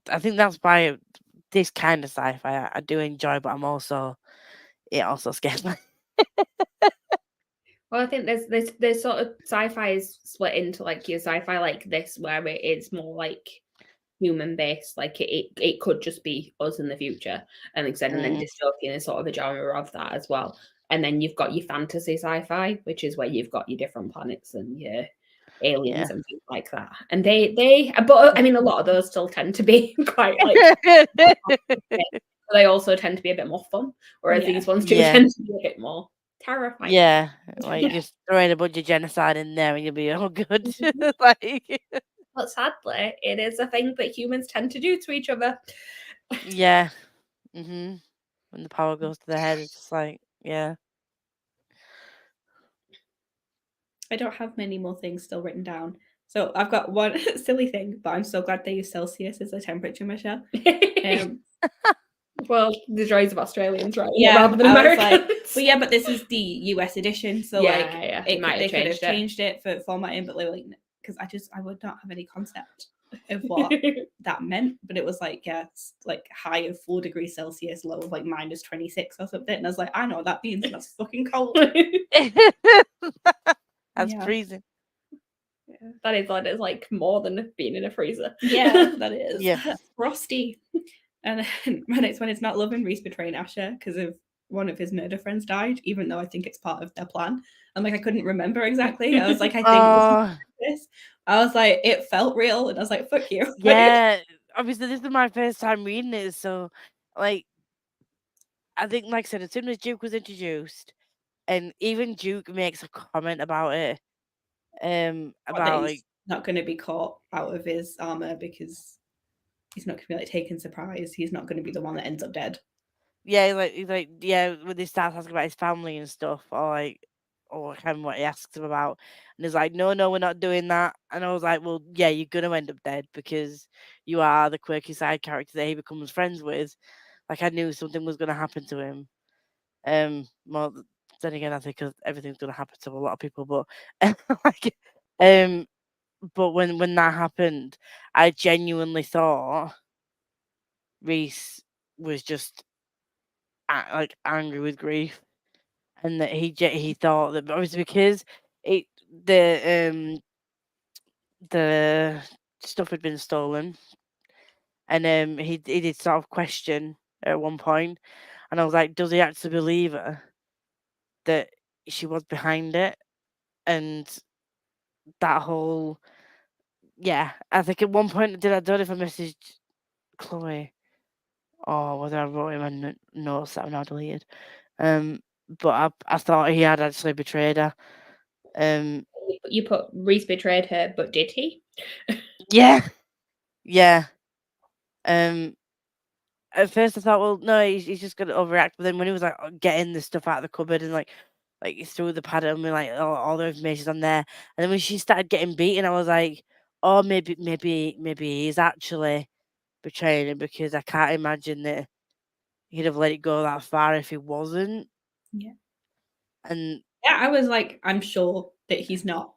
Speaker 2: that's why this kind of sci-fi I do enjoy, but it also scares me.
Speaker 3: Well, I think there's sort of sci-fi is split into like your sci-fi like this, where it is more like human based, like it could just be us in the future, and like I said, and then dystopian is sort of a genre of that as well. And then you've got your fantasy sci-fi, which is where you've got your different planets and your aliens and things like that. And but I mean, a lot of those still tend to be quite like they also tend to be a bit more fun, whereas these ones do tend to be a bit more terrifying.
Speaker 2: Yeah, like just throw in a bunch of genocide in there and you'll be all good. Like,
Speaker 3: but sadly, it is a thing that humans tend to do to each other.
Speaker 2: Yeah. When the power goes to the head, it's just like, yeah.
Speaker 1: I don't have many more things still written down. So I've got one silly thing, but I'm so glad they use Celsius as a temperature measure.
Speaker 3: Well, the joys of Australians, right?
Speaker 1: Yeah,
Speaker 3: rather than Americans.
Speaker 1: But this is the US edition, so they could have changed it for formatting, but they because I would not have any concept of what that meant, but it was like high of 4 degrees Celsius, low of like minus 26 or something, and I was like, I know what that means. That's fucking cold.
Speaker 2: That's freezing.
Speaker 3: Yeah, that is like more than being in a freezer.
Speaker 1: Yeah, that is.
Speaker 2: Yeah,
Speaker 1: frosty. And then my next one is not loving Reese betraying Asher because of one of his murder friends died, even though I think it's part of their plan. And like I couldn't remember exactly. I was like, I think this. I was like, it felt real, and I was like, fuck you.
Speaker 2: Yeah, obviously this is my first time reading it, so like I think, like I said, as soon as Duke was introduced, and even Duke makes a comment about it, about
Speaker 1: he's not going to be caught out of his armor because he's not going to be like taken surprise. He's not going to be the one that ends up dead.
Speaker 2: Yeah, he's like when they start asking about his family and stuff, or kind of what he asks him about, and he's like, no, we're not doing that. And I was like, well, yeah, you're gonna end up dead because you are the quirky side character that he becomes friends with. Like I knew something was gonna happen to him. Well, then again, I think everything's gonna happen to a lot of people, but like, but when that happened, I genuinely thought Reese was just like angry with grief, and that he thought that obviously because the stuff had been stolen, and he did sort of question at one point, and I was like, does he actually believe her that she was behind it? And that whole I think at one point I don't know if I messaged Chloe or whether I wrote him a notes that I've now deleted. But I thought he had actually betrayed her.
Speaker 3: You put Reese betrayed her, but did he?
Speaker 2: Yeah. At first I thought, well, no, he's just gonna overact. But then when he was like getting the stuff out of the cupboard and like he threw the pad and like all the information's on there, and then when she started getting beaten, I was like, oh, maybe he's actually betraying him, because I can't imagine that he'd have let it go that far if he wasn't.
Speaker 1: Yeah.
Speaker 2: And
Speaker 1: I was like, I'm sure that he's not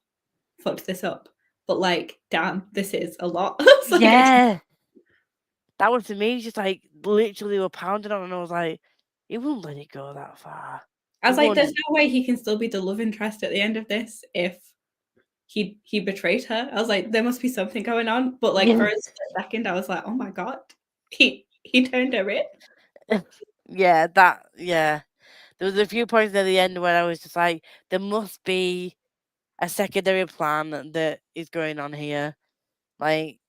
Speaker 1: fucked this up, but like, damn, this is a lot.
Speaker 2: That one to me just like literally were pounding on, and I was like, he won't let it go that far.
Speaker 1: I was like, there's no way he can still be the love interest at the end of this if he betrayed her. I was like, there must be something going on. But like for a second, I was like, oh my god, he turned her in.
Speaker 2: There was a few points at the end where I was just like, there must be a secondary plan that is going on here. Like,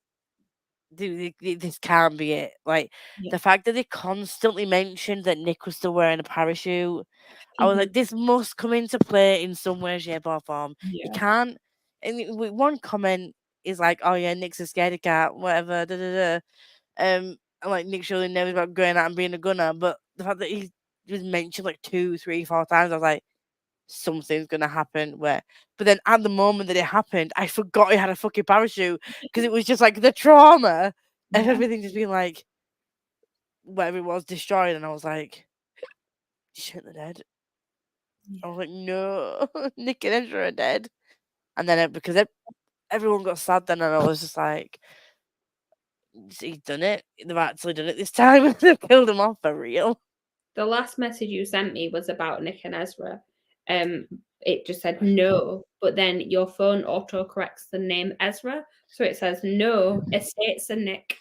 Speaker 2: this can't be it. Like, the fact that they constantly mentioned that Nick was still wearing a parachute, I was like, this must come into play in some way, shape, or form. You can't. And one comment is like, oh yeah, Nick's a scaredy cat, whatever. And like Nick surely knows about going out and being a gunner, but the fact that he was mentioned like 2, 3, 4 times, I was like, something's gonna happen. But then at the moment that it happened, I forgot he had a fucking parachute, because it was just like the trauma of everything just being like whatever it was destroyed, and I was like, shit, they're dead.
Speaker 1: Yeah.
Speaker 2: I was like, no, Nick and Ezra are dead. And then because everyone got sad then, and I was just like, he's done it. They've actually done it this time. They've killed him off for real.
Speaker 3: The last message you sent me was about Nick and Ezra. It just said no, but then your phone auto corrects the name Ezra, so it says no, Estates and Nick.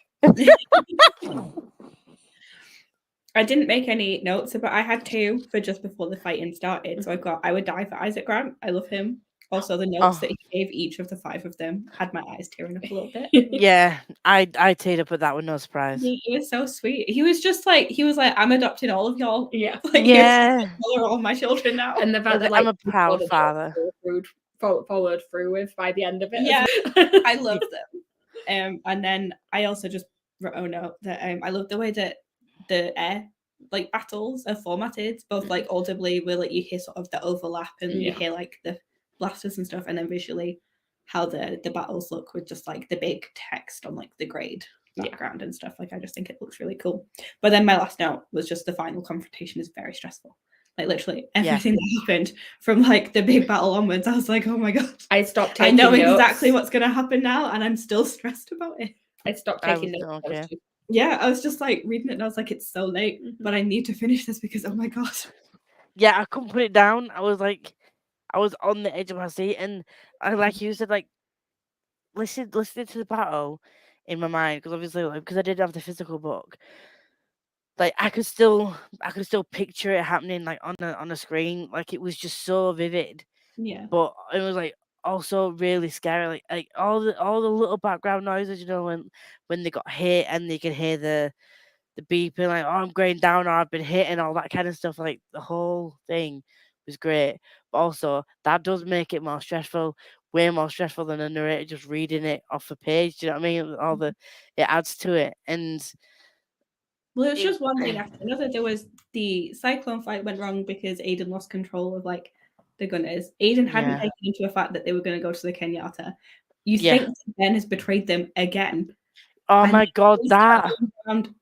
Speaker 1: I didn't make any notes, but I had 2 for just before the fighting started. So I would die for Isaac Grant. I love him. Also, the notes that he gave each of the 5 of them had my eyes tearing up a little bit.
Speaker 2: Yeah, I teared up at that with no surprise.
Speaker 1: He was so sweet. He was like, I'm adopting all of y'all.
Speaker 3: Yeah.
Speaker 1: Like,
Speaker 2: yeah.
Speaker 1: You're all my children now.
Speaker 3: And the fact that
Speaker 2: I'm a proud father.
Speaker 3: Followed through with by the end of it.
Speaker 1: Yeah, I love them. And then I also just wrote a note that I love the way that the air like battles are formatted, both like audibly where like you hear sort of the overlap and you hear like the blasters and stuff, and then visually how the battles look with just like the big text on like the grade background and stuff. Like I just think it looks really cool. But then my last note was just the final confrontation is very stressful. Like literally everything that happened from like the big battle onwards, I was like, oh my god.
Speaker 3: I stopped taking
Speaker 1: notes.
Speaker 3: exactly
Speaker 1: what's going to happen now, and I'm still stressed about it.
Speaker 3: I stopped taking notes.
Speaker 2: Okay.
Speaker 1: Yeah, I was just like reading it and I was like, it's so late, but I need to finish this because oh my god.
Speaker 2: Yeah, I couldn't put it down. I was like, I was on the edge of my seat, and I like you said, like listening to the battle in my mind, because obviously because I didn't have the physical book. Like I could still picture it happening like on a screen. Like it was just so vivid.
Speaker 1: Yeah.
Speaker 2: But it was like also really scary. Like all the little background noises, when they got hit and they could hear the beeping, like, oh, I'm going down or I've been hit and all that kind of stuff. Like the whole thing was great. But also that does make it more stressful, way more stressful than a narrator just reading it off a page. Do you know what I mean? It adds to it. And
Speaker 1: well, it was just one thing after another. There was the Cyclone fight went wrong because Aiden lost control of like the gunners. Aiden hadn't taken into the fact that they were going to go to the Kenyatta. You think Ben has betrayed them again.
Speaker 2: Oh my god, that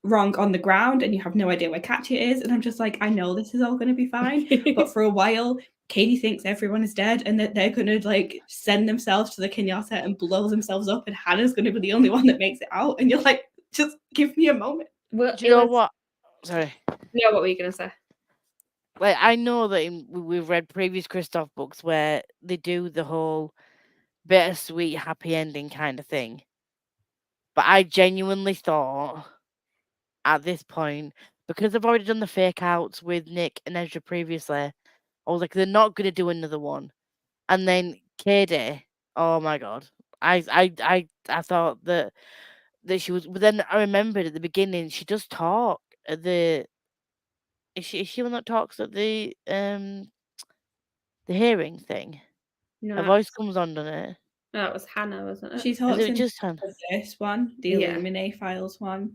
Speaker 1: wrong on the ground, and you have no idea where Katya is. And I'm just like, I know this is all going to be fine, but for a while, Katie thinks everyone is dead and that they're going to like send themselves to the Kenyatta and blow themselves up, and Hannah's going to be the only one that makes it out. And you're like, just give me a moment.
Speaker 3: Well,
Speaker 2: do you know what? Sorry.
Speaker 3: Yeah, what were you going to say?
Speaker 2: Like I know that we've read previous Kristoff books where they do the whole bittersweet happy ending kind of thing. But I genuinely thought at this point, because I've already done the fake outs with Nick and Ezra previously, I was like, they're not going to do another one. And then Katie, oh my god, I thought that she was. But then I remembered at the beginning she does talk at the. Is she one that talks at the hearing thing?
Speaker 3: No,
Speaker 2: Her voice comes on, doesn't it?
Speaker 3: No, it was Hannah, wasn't it?
Speaker 1: She talks in
Speaker 2: just
Speaker 1: the first one, the Illuminae files one.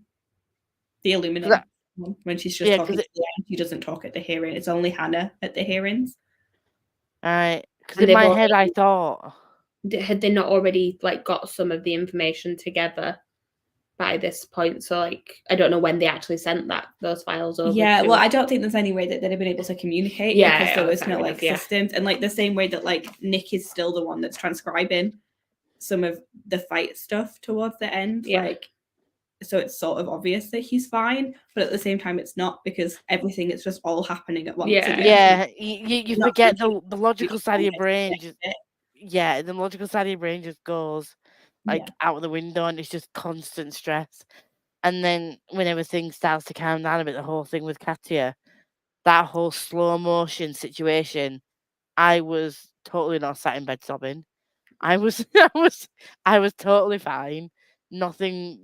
Speaker 1: The Illuminae one, when she's just talking to the end, she doesn't talk at the hearing. It's only Hannah at the hearings.
Speaker 2: Right, because in my head I thought,
Speaker 3: had they not already like got some of the information together by this point? So like I don't know when they actually sent those files over.
Speaker 1: Yeah, well, I don't think there's any way that they'd have been able to communicate because there was no like systems, and like the same way that like Nick is still the one that's transcribing some of the fight stuff towards the end. Like, so it's sort of obvious that he's fine, but at the same time it's not, because everything is just all happening at once.
Speaker 2: You forget the logical side of your brain. The logical side of your brain just goes like out of the window, and it's just constant stress. And then when everything starts to calm down a bit, the whole thing with Katya, that whole slow motion situation, I was totally not sat in bed sobbing. I was totally fine. Nothing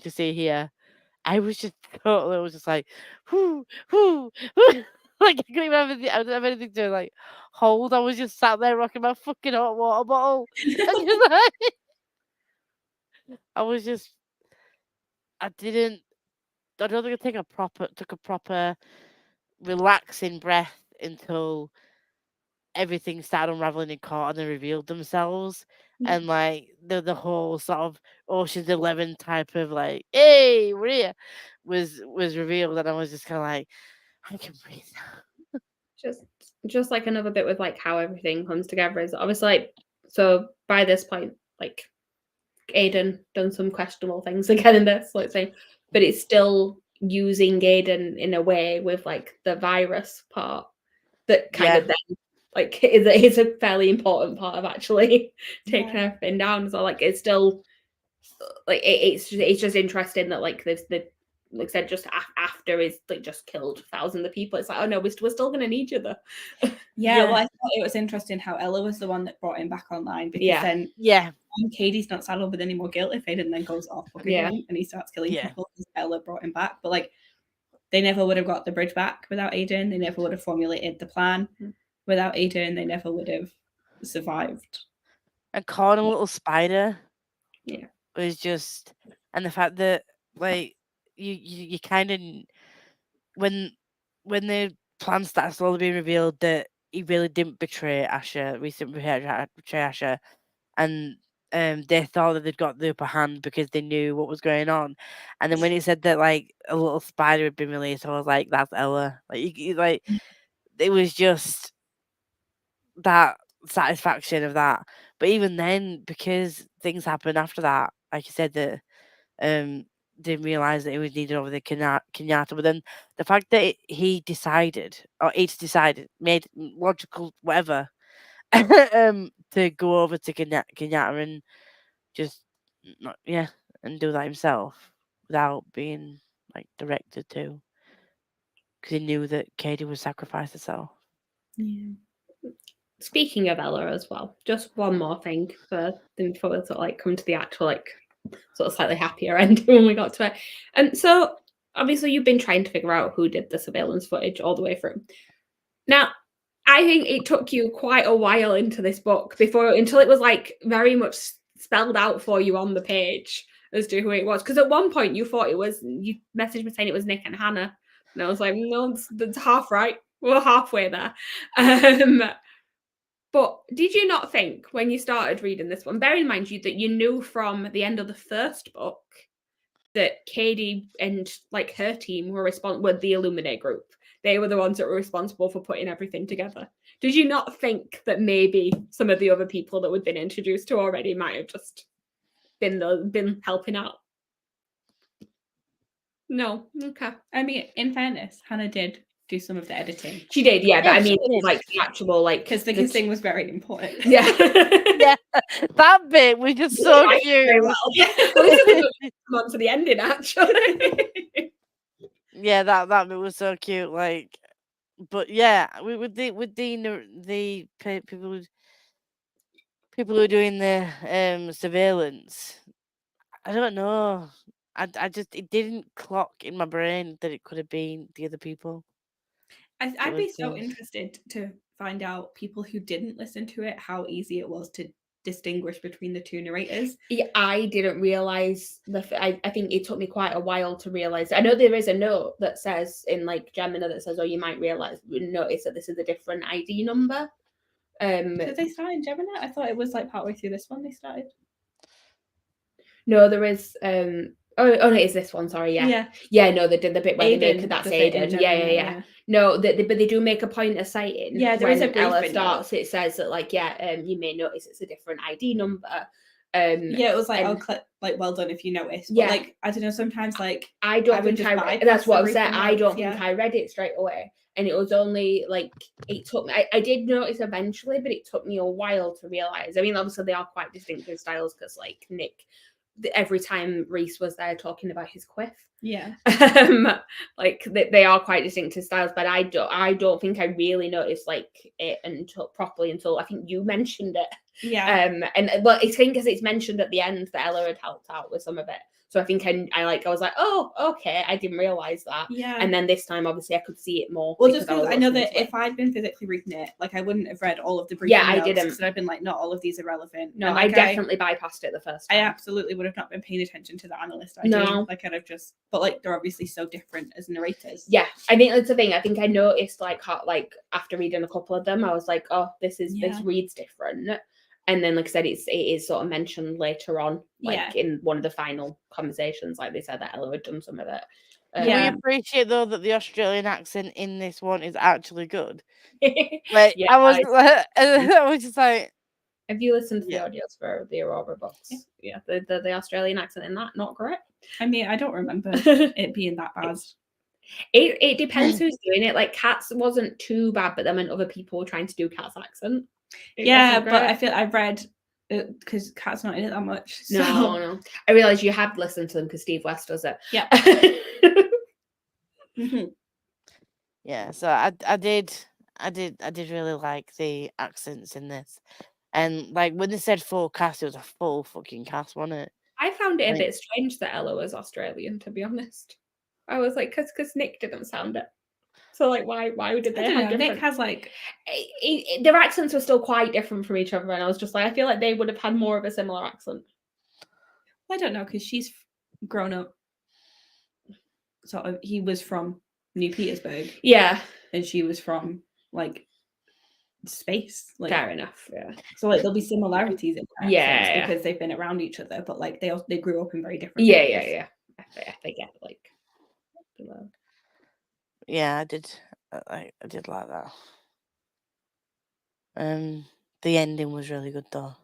Speaker 2: to see here. I was just like, whoo. Like I couldn't even have anything to like hold. I was just sat there rocking my fucking hot water bottle. And just like, I don't think I took a proper relaxing breath until everything started unraveling in court and they revealed themselves. And like the whole sort of Ocean's 11 type of like, hey, we're here was revealed, and I was just kind of like, I can breathe now.
Speaker 3: just like another bit with like how everything comes together is obviously like, so by this point, like Aiden done some questionable things again in this, let's say, but it's still using Aiden in a way with like the virus part that kind of then like is a fairly important part of actually taking everything down. So like it's still like it's just interesting that like there's the like I said, just after is like just killed thousands of people. It's like, oh no, we're still gonna need you though.
Speaker 1: Well, I thought it was interesting how Ella was the one that brought him back online, because then Katie's not saddled with any more guilt if Aiden then goes off again and he starts killing people because Ella brought him back. But like they never would have got the bridge back without Aiden. They never would have formulated the plan without Aiden. They never would have survived.
Speaker 2: And calling a little spider was just, and the fact that like you kind of when the plan starts slowly being revealed that he really didn't betray Asher, betray Asher, and they thought that they'd got the upper hand because they knew what was going on, and then when he said that like a little spider had been released, I was like, that's Ella. Like it was just that satisfaction of that. But even then, because things happened after that, like you said, that didn't realize that it was needed over the Kenyatta. But then the fact that he decided, or it's decided, made logical whatever, to go over to Kenyatta and just and do that himself without being like directed to, because he knew that Katie would sacrifice herself.
Speaker 3: Speaking of Ella as well, just one more thing before we sort of like come to the actual like sort of slightly happier end when we got to it. And so obviously you've been trying to figure out who did the surveillance footage all the way through. Now, I think it took you quite a while into this book until it was like very much spelled out for you on the page as to who it was. Because at one point you messaged me saying it was Nick and Hannah. And I was like, no, that's half right. We're halfway there. But did you not think when you started reading this one, bear in mind that you knew from the end of the first book that Katie and like her team were the Illuminae group. They were the ones that were responsible for putting everything together. Did you not think that maybe some of the other people that we'd been introduced to already might have just been helping out? No. Okay.
Speaker 1: I mean, in fairness, Hannah did do some of the editing.
Speaker 3: She did, but I mean, like the actual like
Speaker 1: because the kissing was very important.
Speaker 3: Yeah,
Speaker 2: that bit was just so cute.
Speaker 3: Very well. Come on to the ending, actually.
Speaker 2: That bit was so cute. Like, but with the people who are doing the surveillance, I don't know. I just, it didn't clock in my brain that it could have been the other people.
Speaker 1: I'd be so interested to find out, people who didn't listen to it, how easy it was to distinguish between the two narrators.
Speaker 3: Yeah, I didn't realize I think it took me quite a while to realize. I know there is a note that says in like Gemina that says, oh, you might notice that this is a different ID number.
Speaker 1: Did they start in Gemina? I thought it was like partway through this one they started.
Speaker 3: No, there is no, it is this one, sorry. No, they did the bit where Aiden, they make that's Aiden. Yeah. No, but they do make a point of citing.
Speaker 1: Yeah, there is a brief
Speaker 3: Ella starts. It says that like you may notice it's a different ID number.
Speaker 1: It was like well done if you noticed. But like I don't know, sometimes like
Speaker 3: I don't think that's what I'm saying. I don't think I read it straight away, and it was only like it took me. I did notice eventually, but it took me a while to realize. I mean, obviously they are quite distinctive styles because like Nick, every time Reese was there talking about his quiff, like they are quite distinctive styles, but I don't think I really noticed like it until I think you mentioned it. And well, I think because it's mentioned at the end that Ella had helped out with some of it, so I think I was like, oh, okay, I didn't realize that. And then this time obviously I could see it more.
Speaker 1: Well, just because I know that if I'd been physically reading it, like I wouldn't have read all of the briefing notes, I didn't, because I'd been like, not all of these are relevant.
Speaker 3: No, I definitely bypassed it the first time.
Speaker 1: I absolutely would have not been paying attention to the analyst ID. Like I'd have just, but like they're obviously so different as narrators.
Speaker 3: I think that's the thing. I think I noticed like after reading a couple of them, I was like, oh, this reads different. And then, like I said, it is sort of mentioned later on, like in one of the final conversations, like they said that Ella had done some of it.
Speaker 2: We appreciate though that the Australian accent in this one is actually good. Like I was just like,
Speaker 3: have you listened to the audios for the Aurora books? Yeah, the Australian accent in that, not great.
Speaker 1: I mean, I don't remember it being that bad.
Speaker 3: It depends who's doing it. Like Kat's wasn't too bad, but then when other people were trying to do Kat's accent,
Speaker 1: but I feel I've read because Kat's not in it that much. So.
Speaker 3: No. I realized you had listened to them because Steve West does it.
Speaker 1: Yeah.
Speaker 2: Mm-hmm. Yeah. So I did really like the accents in this, and like when they said full cast, it was a full fucking cast, wasn't it?
Speaker 3: I found it a bit strange that Ella was Australian, to be honest. I was like, because Nick didn't sound it. So like, why did they have different?
Speaker 1: Nick has like
Speaker 3: their accents were still quite different from each other, and I was just like, I feel like they would have had more of a similar accent.
Speaker 1: I don't know because she's grown up. Sort of, he was from New Petersburg, and she was from like space. Like,
Speaker 3: fair enough,
Speaker 1: So like there'll be similarities in accents because they've been around each other, but like they grew up in very different.
Speaker 3: Yeah. I get like.
Speaker 2: Yeah, I did like that. The ending was really good though.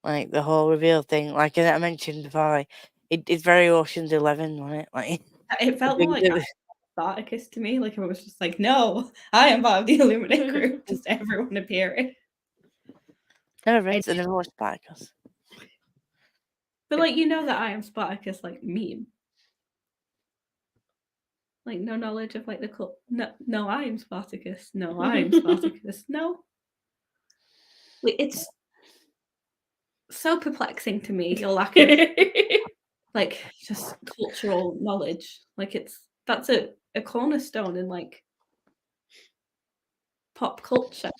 Speaker 2: Like the whole reveal thing, like I mentioned before, it's very Ocean's 11, wasn't it? Like
Speaker 1: it felt more like Spartacus to me. Like it was just like, no, I am part of the Illuminae group. Just everyone appearing.
Speaker 2: Never read it. Never watched Spartacus.
Speaker 1: But like that I am Spartacus like meme. Like no knowledge of like the cult. No, I am Spartacus. No, I am Spartacus. No. Like it's so perplexing to me. Your lack of like just cultural knowledge. Like that's a cornerstone in like pop culture.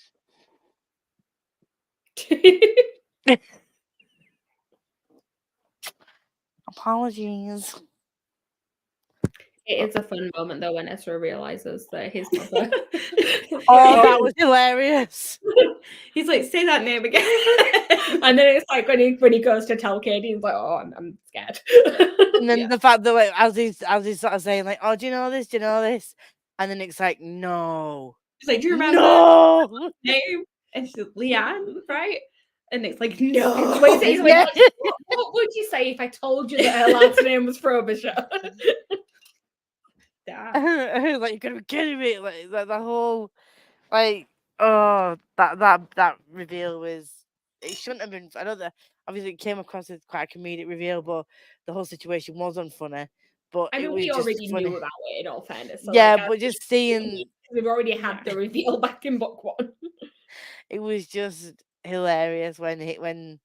Speaker 2: Apologies.
Speaker 3: It is a fun moment though when Ezra realizes that his mother.
Speaker 2: That was hilarious.
Speaker 1: He's like, say that name again,
Speaker 3: and then it's like when he goes to tell Katie, he's like, oh, I'm scared.
Speaker 2: And then the fact that like, as he's sort of saying like, oh, do you know this? Do you know this? And then it's like, no.
Speaker 1: He's like, do you remember the name? And she's like, Leanne, right? And it's like, no.
Speaker 3: Wait, he's like, what would you say if I told you that her last name was Frobisher?
Speaker 2: Like, you're gonna be kidding me. Like the whole, like, oh, that reveal was. It shouldn't have been. I know that obviously it came across as quite a comedic reveal, but the whole situation wasn't funny. But
Speaker 3: I mean, we already knew about it. In all fairness, so
Speaker 2: but just seeing
Speaker 3: we've already had the reveal back in book 1.
Speaker 2: It was just hilarious when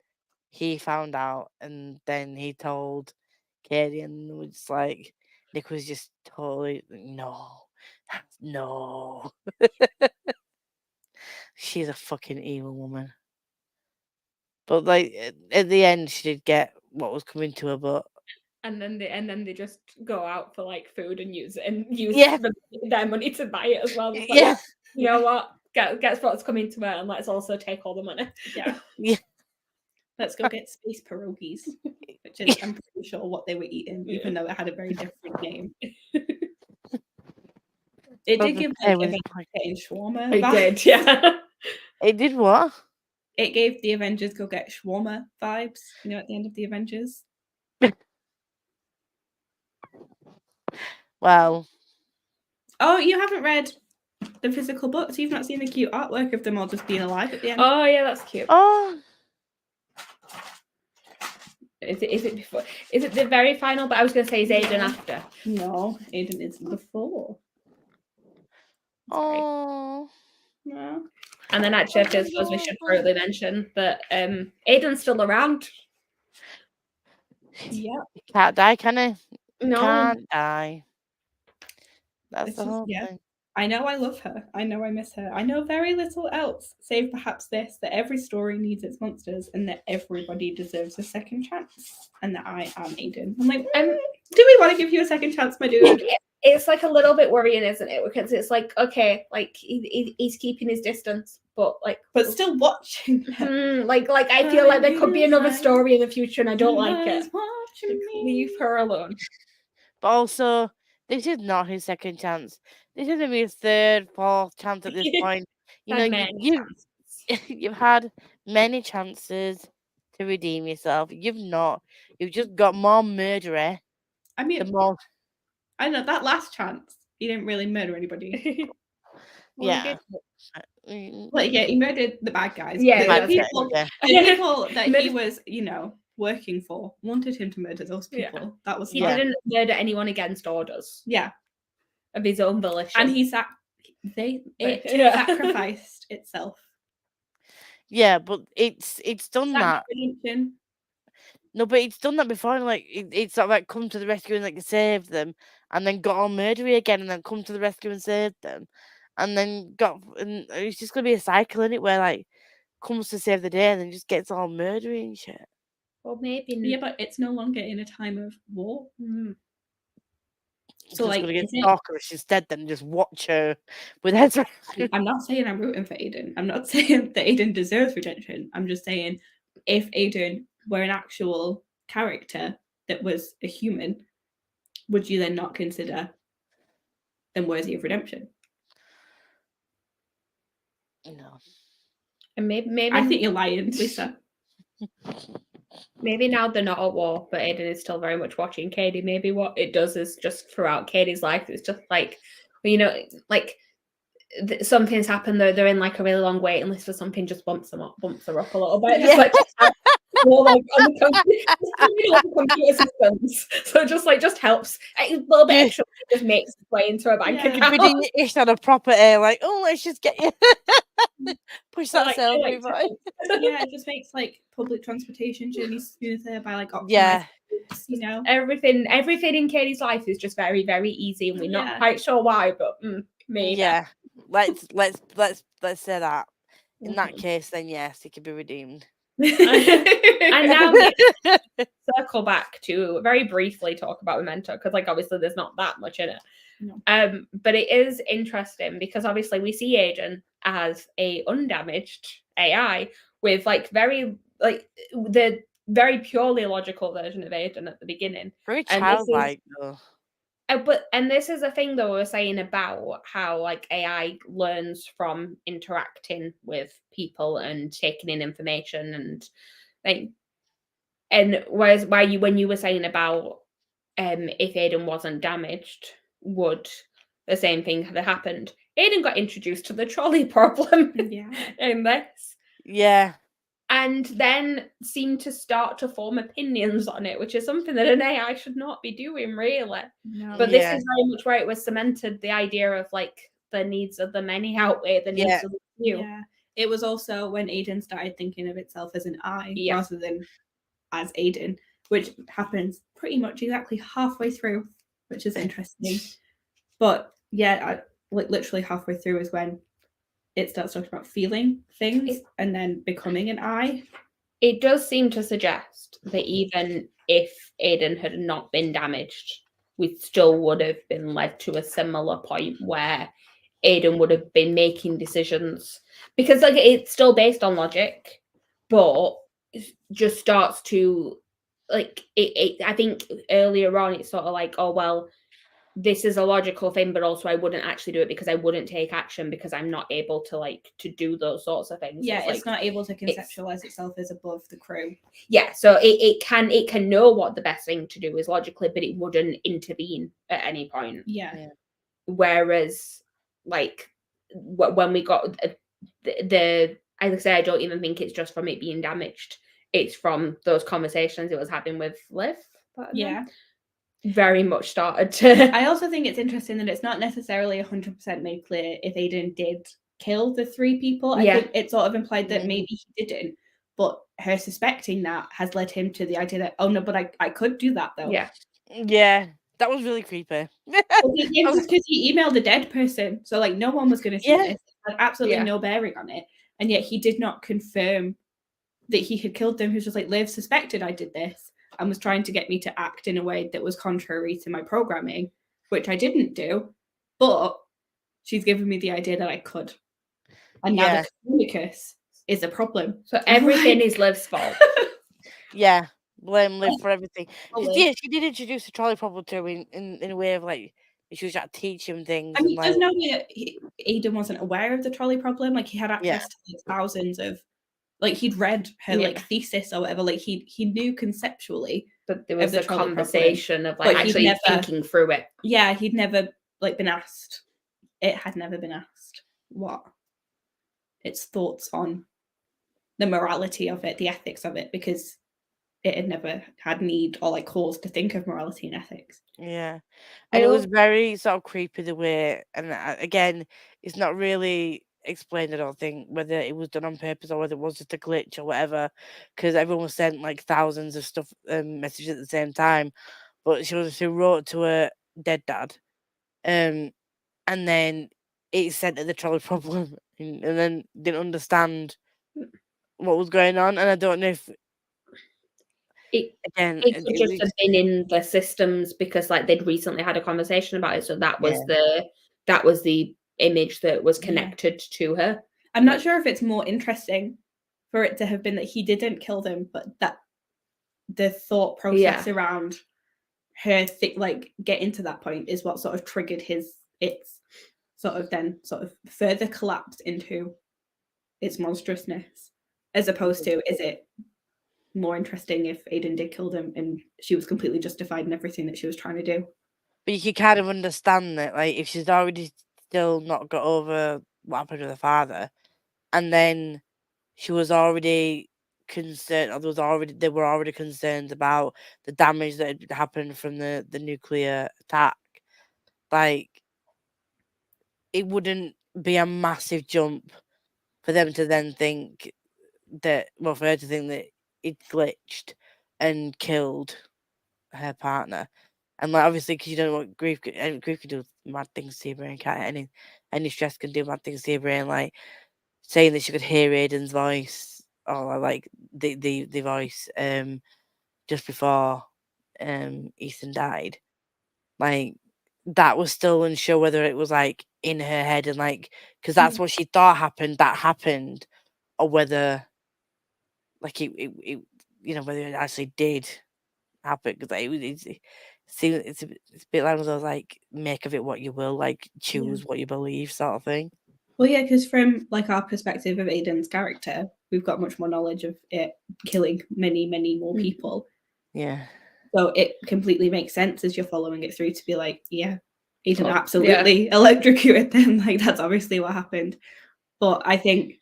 Speaker 2: he found out, and then he told Katie, and it was like Nick was just totally no. She's a fucking evil woman. But like at the end, she did get what was coming to her, but.
Speaker 3: And then they just go out for like food and use their money to buy it as well. Like, you know what? Guess what's coming to her, and let's also take all the money.
Speaker 1: Yeah. Let's go get space pierogies, which is I'm pretty sure what they were eating, even though it had a very different name. It did give like getting shawarma.
Speaker 3: It did, yeah.
Speaker 2: It did what?
Speaker 1: It gave the Avengers go get shawarma vibes. At the end of the Avengers.
Speaker 2: Wow.
Speaker 1: Oh, you haven't read the physical books? You've not seen the cute artwork of them all just being alive at the end?
Speaker 3: Oh, yeah, that's cute.
Speaker 2: Oh.
Speaker 3: Is it before? Is it the very final? But I was going to say, is Aiden after?
Speaker 1: No, Aiden is before.
Speaker 2: Oh.
Speaker 1: No.
Speaker 3: And then actually, I suppose we should probably mention that Aiden's still around.
Speaker 1: Yeah.
Speaker 2: He can't die, can he?
Speaker 3: No.
Speaker 2: Can't die. That's the whole thing.
Speaker 1: I know I love her. I know I miss her. I know very little else, save perhaps this, that every story needs its monsters and that everybody deserves a second chance. And that I am Aiden. I'm like, do we want to give you a second chance, my dude?
Speaker 3: It's like a little bit worrying, isn't it? Because it's like, okay, like he's keeping his distance, but
Speaker 1: still watching.
Speaker 3: Like I feel like there could be another story in the future, and I don't like it. Leave her alone.
Speaker 2: But also, This is not his second chance. This is maybe his third, fourth chance at this point. You've had many chances to redeem yourself. You've not. You've just got more murderer.
Speaker 1: I mean, I know that last chance, he didn't really murder anybody.
Speaker 2: Yeah.
Speaker 1: But yeah, he murdered the bad guys.
Speaker 3: Yeah,
Speaker 1: the people that he was, working for wanted him to murder those people.
Speaker 3: Yeah.
Speaker 1: That was
Speaker 3: he didn't murder anyone against orders.
Speaker 1: Yeah,
Speaker 3: of his own volition,
Speaker 1: and it sacrificed itself.
Speaker 2: Yeah, but it's done that.
Speaker 1: Redemption.
Speaker 2: No, but it's done that before. Like it's sort of like come to the rescue and like save them, and then got all murdery again, and then come to the rescue and save them, and then and it's just gonna be a cycle in it where like comes to save the day and then just gets all murdery and shit.
Speaker 3: Well, maybe.
Speaker 1: Yeah, but it's no longer in a time of war.
Speaker 2: So like, gonna get stalkerish instead, then just watch her with Ezra.
Speaker 1: I'm not saying I'm rooting for Aiden. I'm not saying that Aiden deserves redemption. I'm just saying if Aiden were an actual character that was a human, would you then not consider them worthy of redemption?
Speaker 2: No.
Speaker 3: And maybe
Speaker 1: I think you're lying, Lisa.
Speaker 3: Maybe now they're not at war, but Aiden is still very much watching Katie. Maybe what it does is just throughout Katie's life, it's just like, like something's happened. They're in like a really long waiting list for something, just bumps her up a little bit.
Speaker 2: Yeah.
Speaker 3: More like on the computer systems. So just helps a little bit extra. Just makes its way into a bank account.
Speaker 2: It's on a property, like, oh, let's just get you push that sale.
Speaker 1: Yeah, it just makes like public transportation journeys smoother by like optimizing routes,
Speaker 3: everything in Katie's life is just very, very easy, and we're not quite sure why, but maybe.
Speaker 2: Yeah, let's say that. In that case, then yes, it can be redeemed.
Speaker 3: And now circle back to very briefly talk about Memento, because like obviously there's not that much in it.
Speaker 1: No.
Speaker 3: But it is interesting because obviously we see Aiden as a undamaged AI with like very like the very purely logical version of Aiden at the beginning.
Speaker 2: Very childlike though.
Speaker 3: And this is a thing that we're saying about how like AI learns from interacting with people and taking in information and like, and whereas when you were saying about if Aiden wasn't damaged, would the same thing have happened? Aiden got introduced to the trolley problem in this.
Speaker 2: Yeah.
Speaker 3: And then seemed to start to form opinions on it, which is something that an AI should not be doing, really.
Speaker 1: No.
Speaker 3: But this is very much where it was cemented, the idea of like the needs of the many outweigh the needs of the few.
Speaker 1: Yeah. It was also when Aiden started thinking of itself as an I rather than as Aiden, which happens pretty much exactly halfway through, which is interesting. But yeah, literally halfway through is when it starts talking about feeling things and then becoming an I.
Speaker 3: It does seem to suggest that even if Aiden had not been damaged, we still would have been led to a similar point where Aiden would have been making decisions, because like it's still based on logic, but it just starts to like it. I think earlier on it's sort of like, oh well, this is a logical thing, but also I wouldn't actually do it because I wouldn't take action because I'm not able to to do those sorts of things.
Speaker 1: Yeah, it's not able to conceptualize itself as above the crew.
Speaker 3: Yeah, so it can know what the best thing to do is logically, but it wouldn't intervene at any point.
Speaker 1: Yeah.
Speaker 3: Whereas, like when we got the like I say, I don't even think it's just from it being damaged. It's from those conversations it was having with Liv.
Speaker 1: Yeah.
Speaker 3: Very much started to.
Speaker 1: I also think it's interesting that it's not necessarily 100% made clear if Aiden did kill the 3 people. I think it sort of implied that maybe he didn't, but her suspecting that has led him to the idea that, oh no, but I could do that though.
Speaker 2: Yeah, that was really creepy.
Speaker 1: Because he emailed a dead person, so like no one was going to see this. It had absolutely no bearing on it, and yet he did not confirm that he had killed them. He was just like, Liv suspected I did this and was trying to get me to act in a way that was contrary to my programming, which I didn't do, but she's given me the idea that I could. And now the communicus is a problem.
Speaker 3: So everything is Liv's fault.
Speaker 2: Blame Liv for everything. Yeah, she did introduce the trolley problem to him in a way of like She was trying to teach him things.
Speaker 1: And he does know that Aiden wasn't aware of the trolley problem. Like, he had access to like, thousands of, like, he'd read her like thesis or whatever. Like, he knew conceptually,
Speaker 3: but there was a conversation of like actually thinking through it.
Speaker 1: Yeah, he'd never like been asked. It had never been asked what its thoughts on the morality of it, the ethics of it, because it had never had need or like cause to think of morality and ethics.
Speaker 2: Yeah, and it was very sort of creepy the way, and again, it's not really explained, I don't think, whether it was done on purpose or whether it was just a glitch or whatever, because everyone was sent like thousands of stuff, messages at the same time, but she wrote to her dead dad, and then it sent her the trolley problem, and then didn't understand what was going on, and I don't know if
Speaker 3: it could just have been in the systems because like they'd recently had a conversation about it, so that was the image that was connected to her.
Speaker 1: I'm not sure if it's more interesting for it to have been that he didn't kill them, but that the thought process around her like getting to that point is what sort of triggered its sort of further collapse into its monstrousness, as opposed to, is it more interesting if Aiden did kill them and she was completely justified in everything that she was trying to do?
Speaker 2: But you can kind of understand that, like, if she's already still not got over what happened with her father, and then she was already concerned, or there were already concerns about the damage that had happened from the nuclear attack. Like, it wouldn't be a massive jump for them to then think that, well, for her to think that it glitched and killed her partner. And like, obviously, because you don't know what grief can do mad things to your brain, can't it? Any stress can do mad things to your brain, like saying that she could hear Aiden's voice, or like the voice just before Ethan died. Like, that was still unsure whether it was like in her head, and like, because that's what she thought happened, that happened, or whether like it whether it actually did happen, because it's a bit like one of those like make of it what you will, like choose what you believe sort of thing.
Speaker 1: Well, yeah, because from like our perspective of Aiden's character, we've got much more knowledge of it killing many, many more people.
Speaker 2: Yeah.
Speaker 1: So it completely makes sense as you're following it through to be like, yeah, Aiden absolutely electrocuted them. Like, that's obviously what happened. But I think,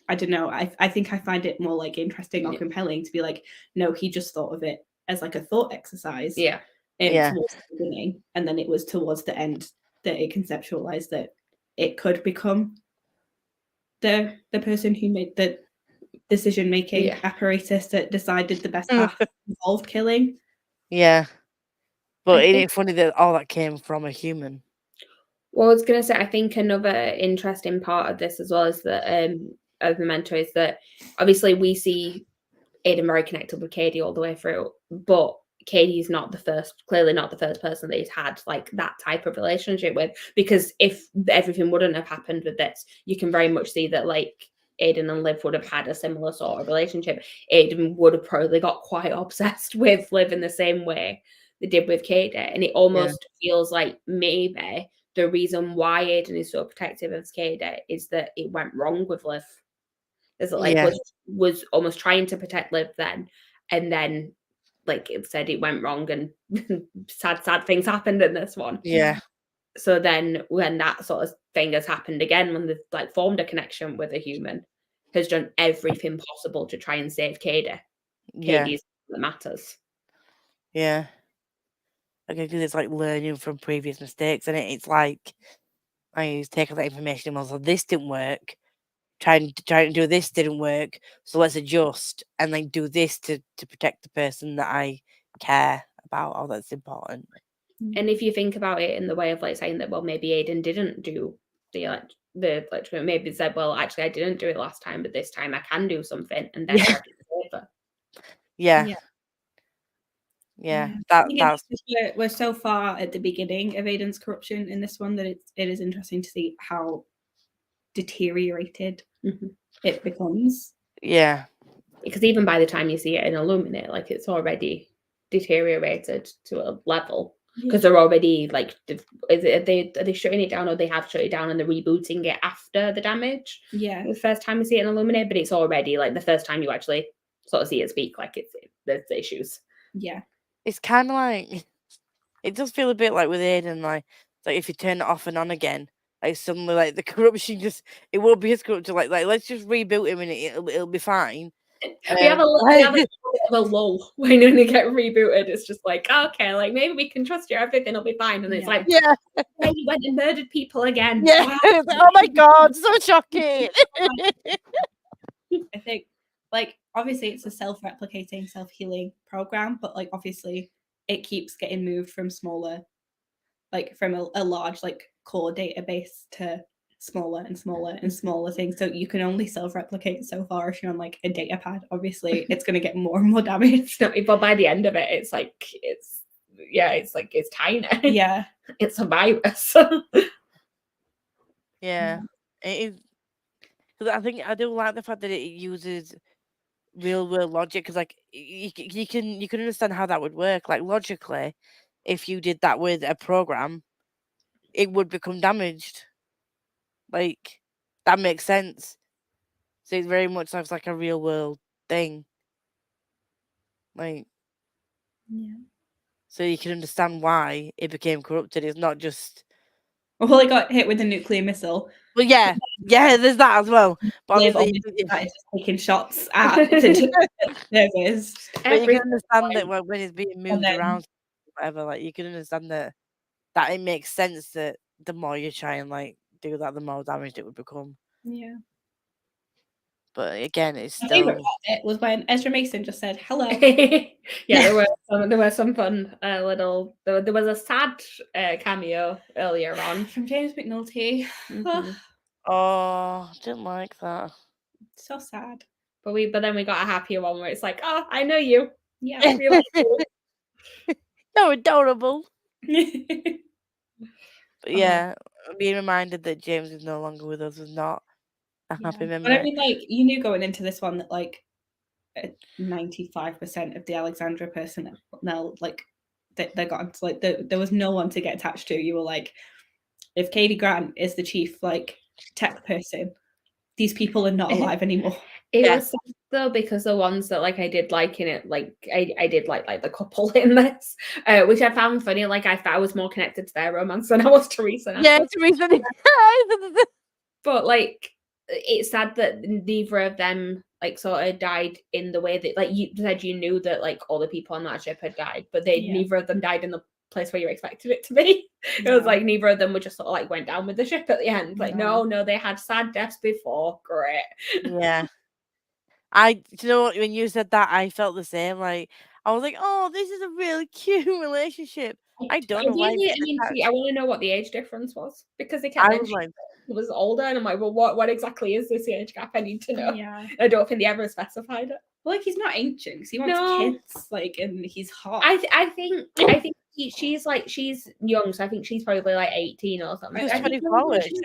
Speaker 1: I don't know, I think I find it more like interesting or compelling to be like, no, he just thought of it as like a thought exercise.
Speaker 3: Yeah.
Speaker 1: Towards the beginning, and then it was towards the end that it conceptualized that it could become the person who made the decision-making apparatus that decided the best path involved killing.
Speaker 2: Yeah. But isn't it funny that all that came from a human?
Speaker 3: Well, I was going to say, I think another interesting part of this as well is that, of Memento, is that obviously we see Aiden very connected with Katie all the way through, but Katie is clearly not the first person that he's had like that type of relationship with, because if everything wouldn't have happened with this, you can very much see that like Aiden and Liv would have had a similar sort of relationship. Aiden would have probably got quite obsessed with Liv in the same way they did with Katie, and it almost feels like maybe the reason why Aiden is so protective of Katie is that it went wrong with Liv. Is it like was almost trying to protect Liv then, and then like it said it went wrong and sad things happened in this one.
Speaker 2: Yeah.
Speaker 3: So then when that sort of thing has happened again, when they've like formed a connection with a human, has done everything possible to try and save Katie. Katie's that matters.
Speaker 2: Yeah. Okay, because it's like learning from previous mistakes, and it's like I take all that information and also this didn't work. Trying to do this didn't work, so let's adjust and then do this to protect the person that I care about, or that's important.
Speaker 3: And if you think about it in the way of like saying that, well, maybe Aiden didn't do the electric, maybe said, well, actually I didn't do it last time, but this time I can do something, and then over.
Speaker 2: Yeah. That's
Speaker 1: we're so far at the beginning of Aiden's corruption in this one that it is interesting to see how deteriorated it becomes.
Speaker 2: Yeah,
Speaker 3: because even by the time you see it in Illuminae, like it's already deteriorated to a level because they're already like, are they shutting it down, or they have shut it down and they're rebooting it after the damage?
Speaker 1: Yeah.
Speaker 3: The first time we see it in Illuminae, but it's already like the first time you actually sort of see it speak, like there's issues.
Speaker 1: Yeah.
Speaker 2: It's kind of like, it does feel a bit like with Aiden, like if you turn it off and on again, like suddenly like the corruption it won't be as corrupted. Like let's just reboot him and it'll be fine.
Speaker 3: We have a little bit of a lull when you get rebooted. It's just like, okay, like maybe we can trust you, everything will be fine. And it's like,
Speaker 2: yeah,
Speaker 3: you went and murdered people again.
Speaker 2: yeah.
Speaker 3: Wow.
Speaker 2: Oh my god, so shocking.
Speaker 1: I think, like, obviously it's a self-replicating, self-healing program, but like obviously it keeps getting moved from smaller, like from a large like core database to smaller and smaller and smaller things. So you can only self-replicate so far if you're on like a data pad. Obviously it's going to get more and more damage.
Speaker 3: But by the end of it, it's like it's tiny.
Speaker 1: Yeah.
Speaker 3: It's a virus.
Speaker 2: Yeah, it is. Because I think I do like the fact that it uses real world logic, because like you can understand how that would work. Like logically, if you did that with a program, it would become damaged. Like that makes sense. So it very much sounds like a real world thing. Like,
Speaker 1: Yeah.
Speaker 2: so you can understand why it became corrupted. It's not just,
Speaker 1: well, it got hit with a nuclear missile.
Speaker 2: Well, yeah, there's that as well. But obviously,
Speaker 1: started just taking shots at the servers.
Speaker 2: But you can understand that when it's being moved around, whatever, like you can understand that it makes sense that the more you try and like do that, the more damaged it would become.
Speaker 1: Yeah.
Speaker 2: But again, it's
Speaker 1: My
Speaker 2: still.
Speaker 1: favorite part of it was when Ezra Mason just said hello.
Speaker 3: Yeah, there were some fun little. There was a sad cameo earlier on
Speaker 1: from James McNulty.
Speaker 3: Mm-hmm.
Speaker 2: Oh, didn't like that.
Speaker 1: So sad.
Speaker 3: But then we got a happier one where it's like, oh, I know you.
Speaker 1: Yeah,
Speaker 3: I feel like you.
Speaker 2: You're adorable. But
Speaker 1: Uh-huh.
Speaker 2: yeah, being reminded that James is no longer with us was not a happy memory.
Speaker 1: But I mean, like, you knew going into this one that like 95% of the Alexandra personnel, like they got into, like there was no one to get attached to. You were like, if Katie Grant is the chief like tech person, these people are not alive anymore.
Speaker 3: It was sad though, because the ones that like I did like in it, like I did like the couple in this, which I found funny. Like I was more connected to their romance than I was Teresa.
Speaker 2: Yeah, Teresa.
Speaker 3: But like it's sad that neither of them like sort of died in the way that, like you said, you knew that like all the people on that ship had died, but neither of them died in the place where you expected it to be. It was like neither of them were just sort of like went down with the ship at the end. Like no, they had sad deaths before. Great.
Speaker 2: Yeah. You know what, when you said that, I felt the same. Like I was like, oh, this is a really cute relationship. I don't know why.
Speaker 3: I want to know what the age difference was, because they kept mentioning it was older, and I'm like, well, what exactly is this age gap? I need to know.
Speaker 1: Yeah.
Speaker 3: I don't think they ever specified it.
Speaker 1: Well, like he's not ancient because he wants kids, like, and he's hot.
Speaker 3: I think she's young, so I think she's probably like 18 or something.
Speaker 2: She's 24,
Speaker 1: she's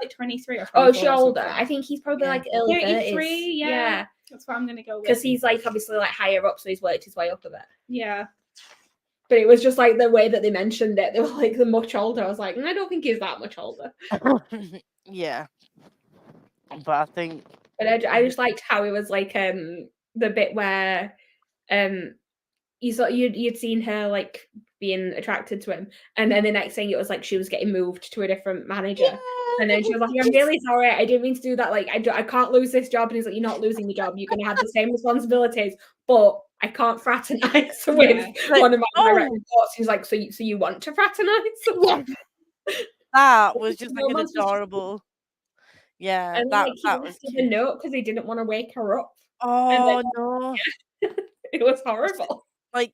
Speaker 1: like 23 or 24.
Speaker 3: Oh, she's older. I think he's probably like early
Speaker 1: 33. Yeah, that's what I'm gonna go with.
Speaker 3: Because he's like obviously like higher up, so he's worked his way up a bit.
Speaker 1: Yeah.
Speaker 3: But it was just like the way that they mentioned it. They were like, they're much older. I was like, I don't think he's that much older.
Speaker 2: Yeah. But I think.
Speaker 3: But I just liked how it was like the bit where you'd seen her like being attracted to him, and then the next thing it was like she was getting moved to a different manager. Yeah. And then she was like, I'm really sorry, I didn't mean to do that. Like, I can't lose this job. And he's like, you're not losing the job. You're going to have the same responsibilities, but I can't fraternize with one of my direct reports. He's like, so you want to fraternize?
Speaker 2: That was just like an adorable. Yeah,
Speaker 3: and
Speaker 2: that
Speaker 3: was a note because he didn't want to wake her up.
Speaker 2: Oh no,
Speaker 3: it was horrible.
Speaker 2: Like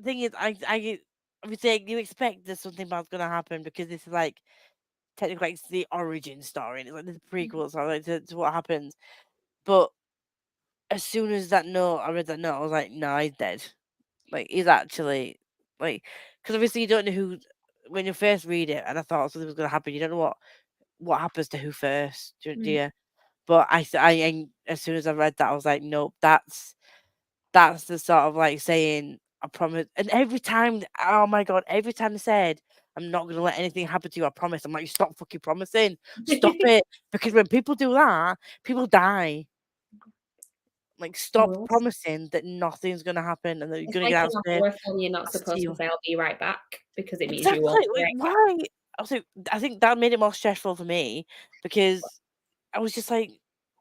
Speaker 2: thing is, I would say you expect that something bad's gonna happen, because this is like technically like, it's the origin story, and it's like the prequel story to what happens. But as soon as I read that note, I was like, no, he's dead. Like he's actually like, because obviously you don't know who when you first read it, and I thought something was gonna happen. You don't know what happens to who first, do you? But I as soon as I read that, I was like, nope, that's the sort of like saying I promise. And every time, oh my God, every time they said, I'm not going to let anything happen to you, I promise. I'm like, stop fucking promising. Stop it. Because when people do that, people die. Like, stop promising that nothing's going to happen and that you're going to get out of
Speaker 3: it. You're not supposed to say, I'll be right back, because it means you won't be right back.
Speaker 2: Why? I think that made it more stressful for me, because I was just like,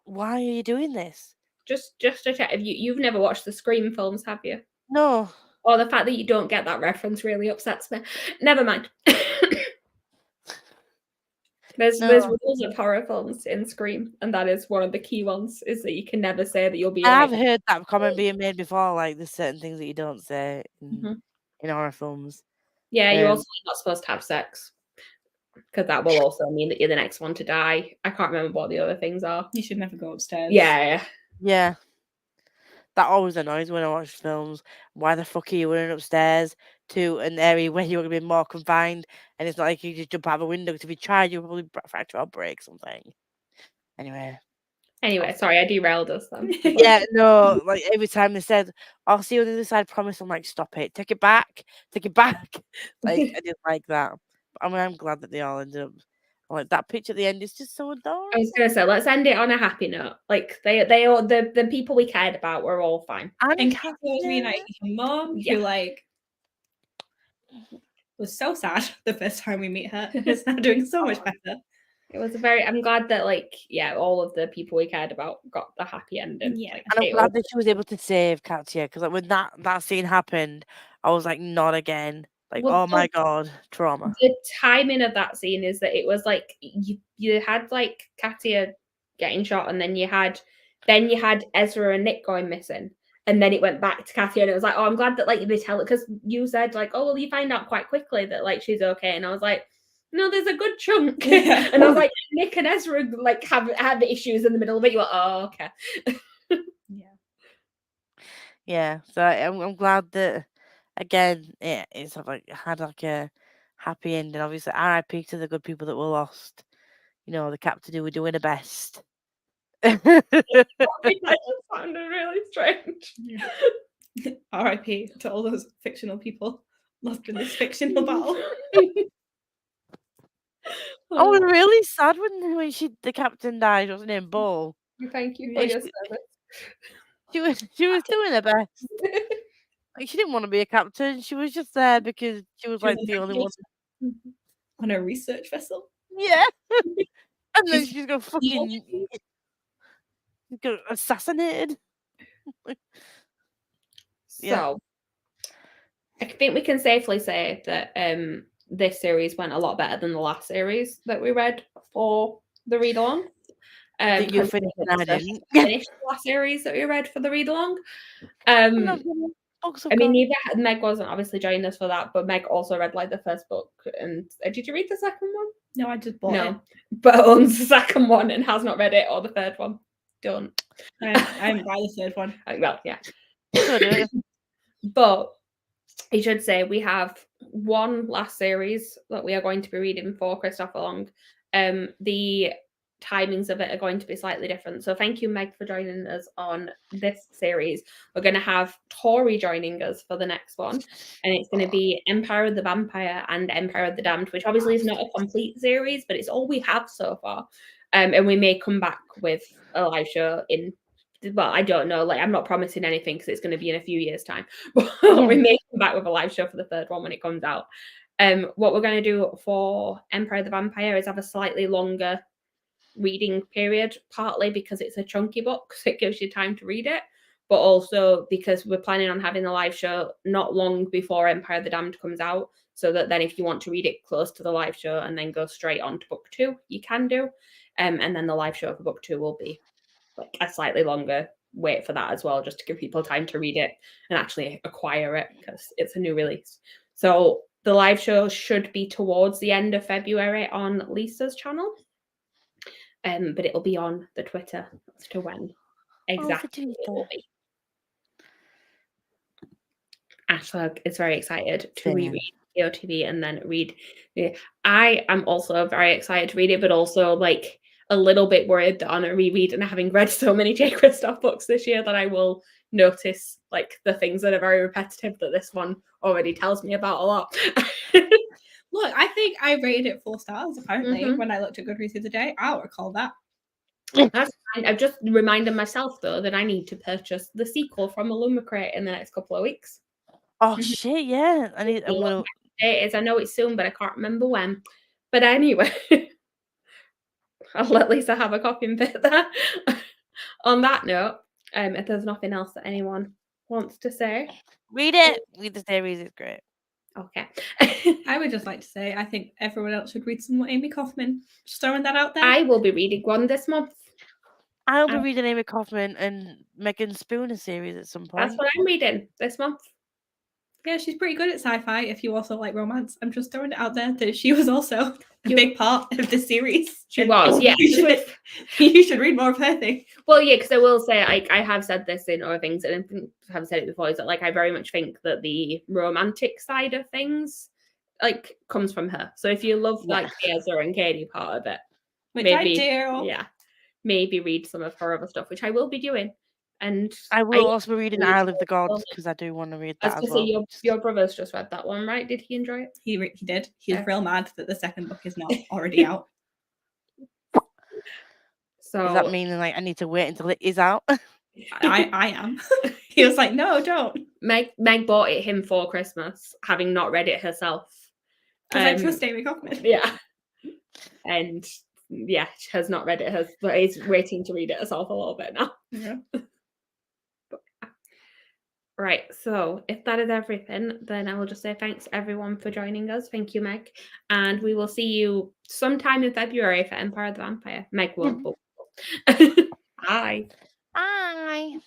Speaker 2: why are you doing this?
Speaker 3: Just to check, you've never watched the Scream films, have you?
Speaker 2: No.
Speaker 3: Or the fact that you don't get that reference really upsets me. Never mind. There's rules of horror films in Scream, and that is one of the key ones, is that you can never say that you'll be right.
Speaker 2: I've heard that comment being made before, like there's certain things that you don't say in horror films.
Speaker 3: Yeah, you're also not supposed to have sex, because that will also mean that you're the next one to die. I can't remember what the other things are.
Speaker 1: You should never go upstairs.
Speaker 3: Yeah.
Speaker 2: That always annoys me when I watch films. Why the fuck are you running upstairs to an area where you're going to be more confined? And it's not like you just jump out of a window, because if you tried, you'll probably fracture or break something. Anyway,
Speaker 3: sorry, I derailed us then.
Speaker 2: Yeah, no, like every time they said, I'll see you on the other side, promise, I'm like, stop it. Take it back. Like, I didn't like that. But, I mean, I'm glad that they all ended up. Like, that picture at the end is just so adorable.
Speaker 3: I was gonna say, let's end it on a happy note. Like, they all, the people we cared about were all fine.
Speaker 1: And Katia was reunited with her mom, who like was so sad the first time we meet her. Is now doing so much better.
Speaker 3: It was I'm glad that all of the people we cared about got the happy ending.
Speaker 1: Yeah,
Speaker 2: and I'm glad that she was able to save Katia, because like when that scene happened, I was like, not again. Like, oh my God, trauma.
Speaker 3: The timing of that scene is that it was like you had like Katia getting shot, and then you had Ezra and Nick going missing, and then it went back to Katia, and it was like, oh, I'm glad that like they tell it, because you said like, oh well, you find out quite quickly that like she's okay, and I was like, no, there's a good chunk. And I was like, Nick and Ezra like have had the issues in the middle of it. You were, oh, okay.
Speaker 2: Yeah. So I'm glad that again it's like had like a happy ending. Obviously, RIP to the good people that were lost. You know, the captain who were doing the best.
Speaker 3: That just sounded really strange.
Speaker 1: RIP to all those fictional people lost in this fictional battle.
Speaker 2: I was really sad when the captain died, wasn't it, Bull?
Speaker 3: Thank you for your service.
Speaker 2: She was doing her best. Like, she didn't want to be a captain. She was just there because she was like the only one
Speaker 1: on a research vessel.
Speaker 2: Yeah. And then she's got fucking got assassinated.
Speaker 3: So I think we can safely say that this series went a lot better than the last series that we read for the read along.
Speaker 2: You finished and I didn't.
Speaker 3: Finished the last series that we read for the read along. I mean, Meg wasn't obviously joining us for that, but Meg also read like the first book. And did you read the second one?
Speaker 1: No, I just bought it.
Speaker 3: But owns the second one and has not read it, or the third one. Don't.
Speaker 1: I haven't buy the third one.
Speaker 3: Well, yeah. But I should say we have one last series that we are going to be reading for Kristoffalong. The timings of it are going to be slightly different. So thank you, Meg, for joining us on this series. We're going to have Tori joining us for the next one, and it's going to be Empire of the Vampire and Empire of the Damned, which obviously is not a complete series, but it's all we have so far. And we may come back with a live show well, I don't know. Like, I'm not promising anything because it's going to be in a few years' time. But we may come back with a live show for the third one when it comes out. What we're going to do for Empire of the Vampire is have a slightly longer reading period, partly because it's a chunky book, so it gives you time to read it, but also because we're planning on having a live show not long before Empire of the Damned comes out, so that then if you want to read it close to the live show and then go straight on to book 2, you can do. And then the live show for book 2 will be like a slightly longer wait for that as well, just to give people time to read it and actually acquire it, because it's a new release. So the live show should be towards the end of February on Lisa's channel. But it'll be on the Twitter as to when exactly it will be. Ashla is very excited to reread KOTV and then read. I am also very excited to read it, but also like a little bit worried that on a reread and having read so many J. Kristoff books this year that I will notice like the things that are very repetitive that this one already tells me about a lot.
Speaker 1: Look, I think I rated it 4 stars apparently when I looked at Goodreads the other day. I'll recall that.
Speaker 3: That's fine. I've just reminded myself though that I need to purchase the sequel from Illuminae in the next couple of weeks.
Speaker 2: Oh shit, yeah. I
Speaker 3: know it's soon, but I can't remember when. But anyway, I'll at least have a copy and bit there. On that note, if there's nothing else that anyone wants to say,
Speaker 2: read it. Read the series, it's great.
Speaker 3: Okay.
Speaker 1: I would just like to say I think everyone else should read some more Amy Kaufman. Just throwing that out there.
Speaker 3: I will be reading one this month.
Speaker 2: I'll be reading Amy Kaufman and Megan Spooner series at some point.
Speaker 3: That's what I'm reading this month.
Speaker 1: Yeah, she's pretty good at sci-fi if you also like romance. I'm just throwing it out there that she was also a big part of the series.
Speaker 3: She was, yeah.
Speaker 1: You should read more of her thing.
Speaker 3: Well, yeah, because I will say, I have said this in other things, and I haven't said it before, is that like I very much think that the romantic side of things like comes from her. So if you love like the Ezra and Katie part of it,
Speaker 1: which
Speaker 3: maybe
Speaker 1: I do.
Speaker 3: Yeah, maybe read some of her other stuff, which I will be doing. And
Speaker 2: I will also be reading Isle of the Gods because I do want to read that as well.
Speaker 3: Your brother's just read that one, right? Did he enjoy it?
Speaker 1: He did. He's real mad that the second book is not already out.
Speaker 3: So
Speaker 2: does that mean like I need to wait until it is out?
Speaker 1: I am. He was like, no, don't.
Speaker 3: Meg bought it him for Christmas, having not read it herself.
Speaker 1: Because I trust Amy Kaufman.
Speaker 3: Yeah. And yeah, she has not read it, but is waiting to read it herself a little bit now.
Speaker 1: Yeah.
Speaker 3: Right, so if that is everything, then I will just say thanks everyone for joining us. Thank you, Meg. And we will see you sometime in February for Empire of the Vampire. Meg won't. Bye.
Speaker 2: Bye.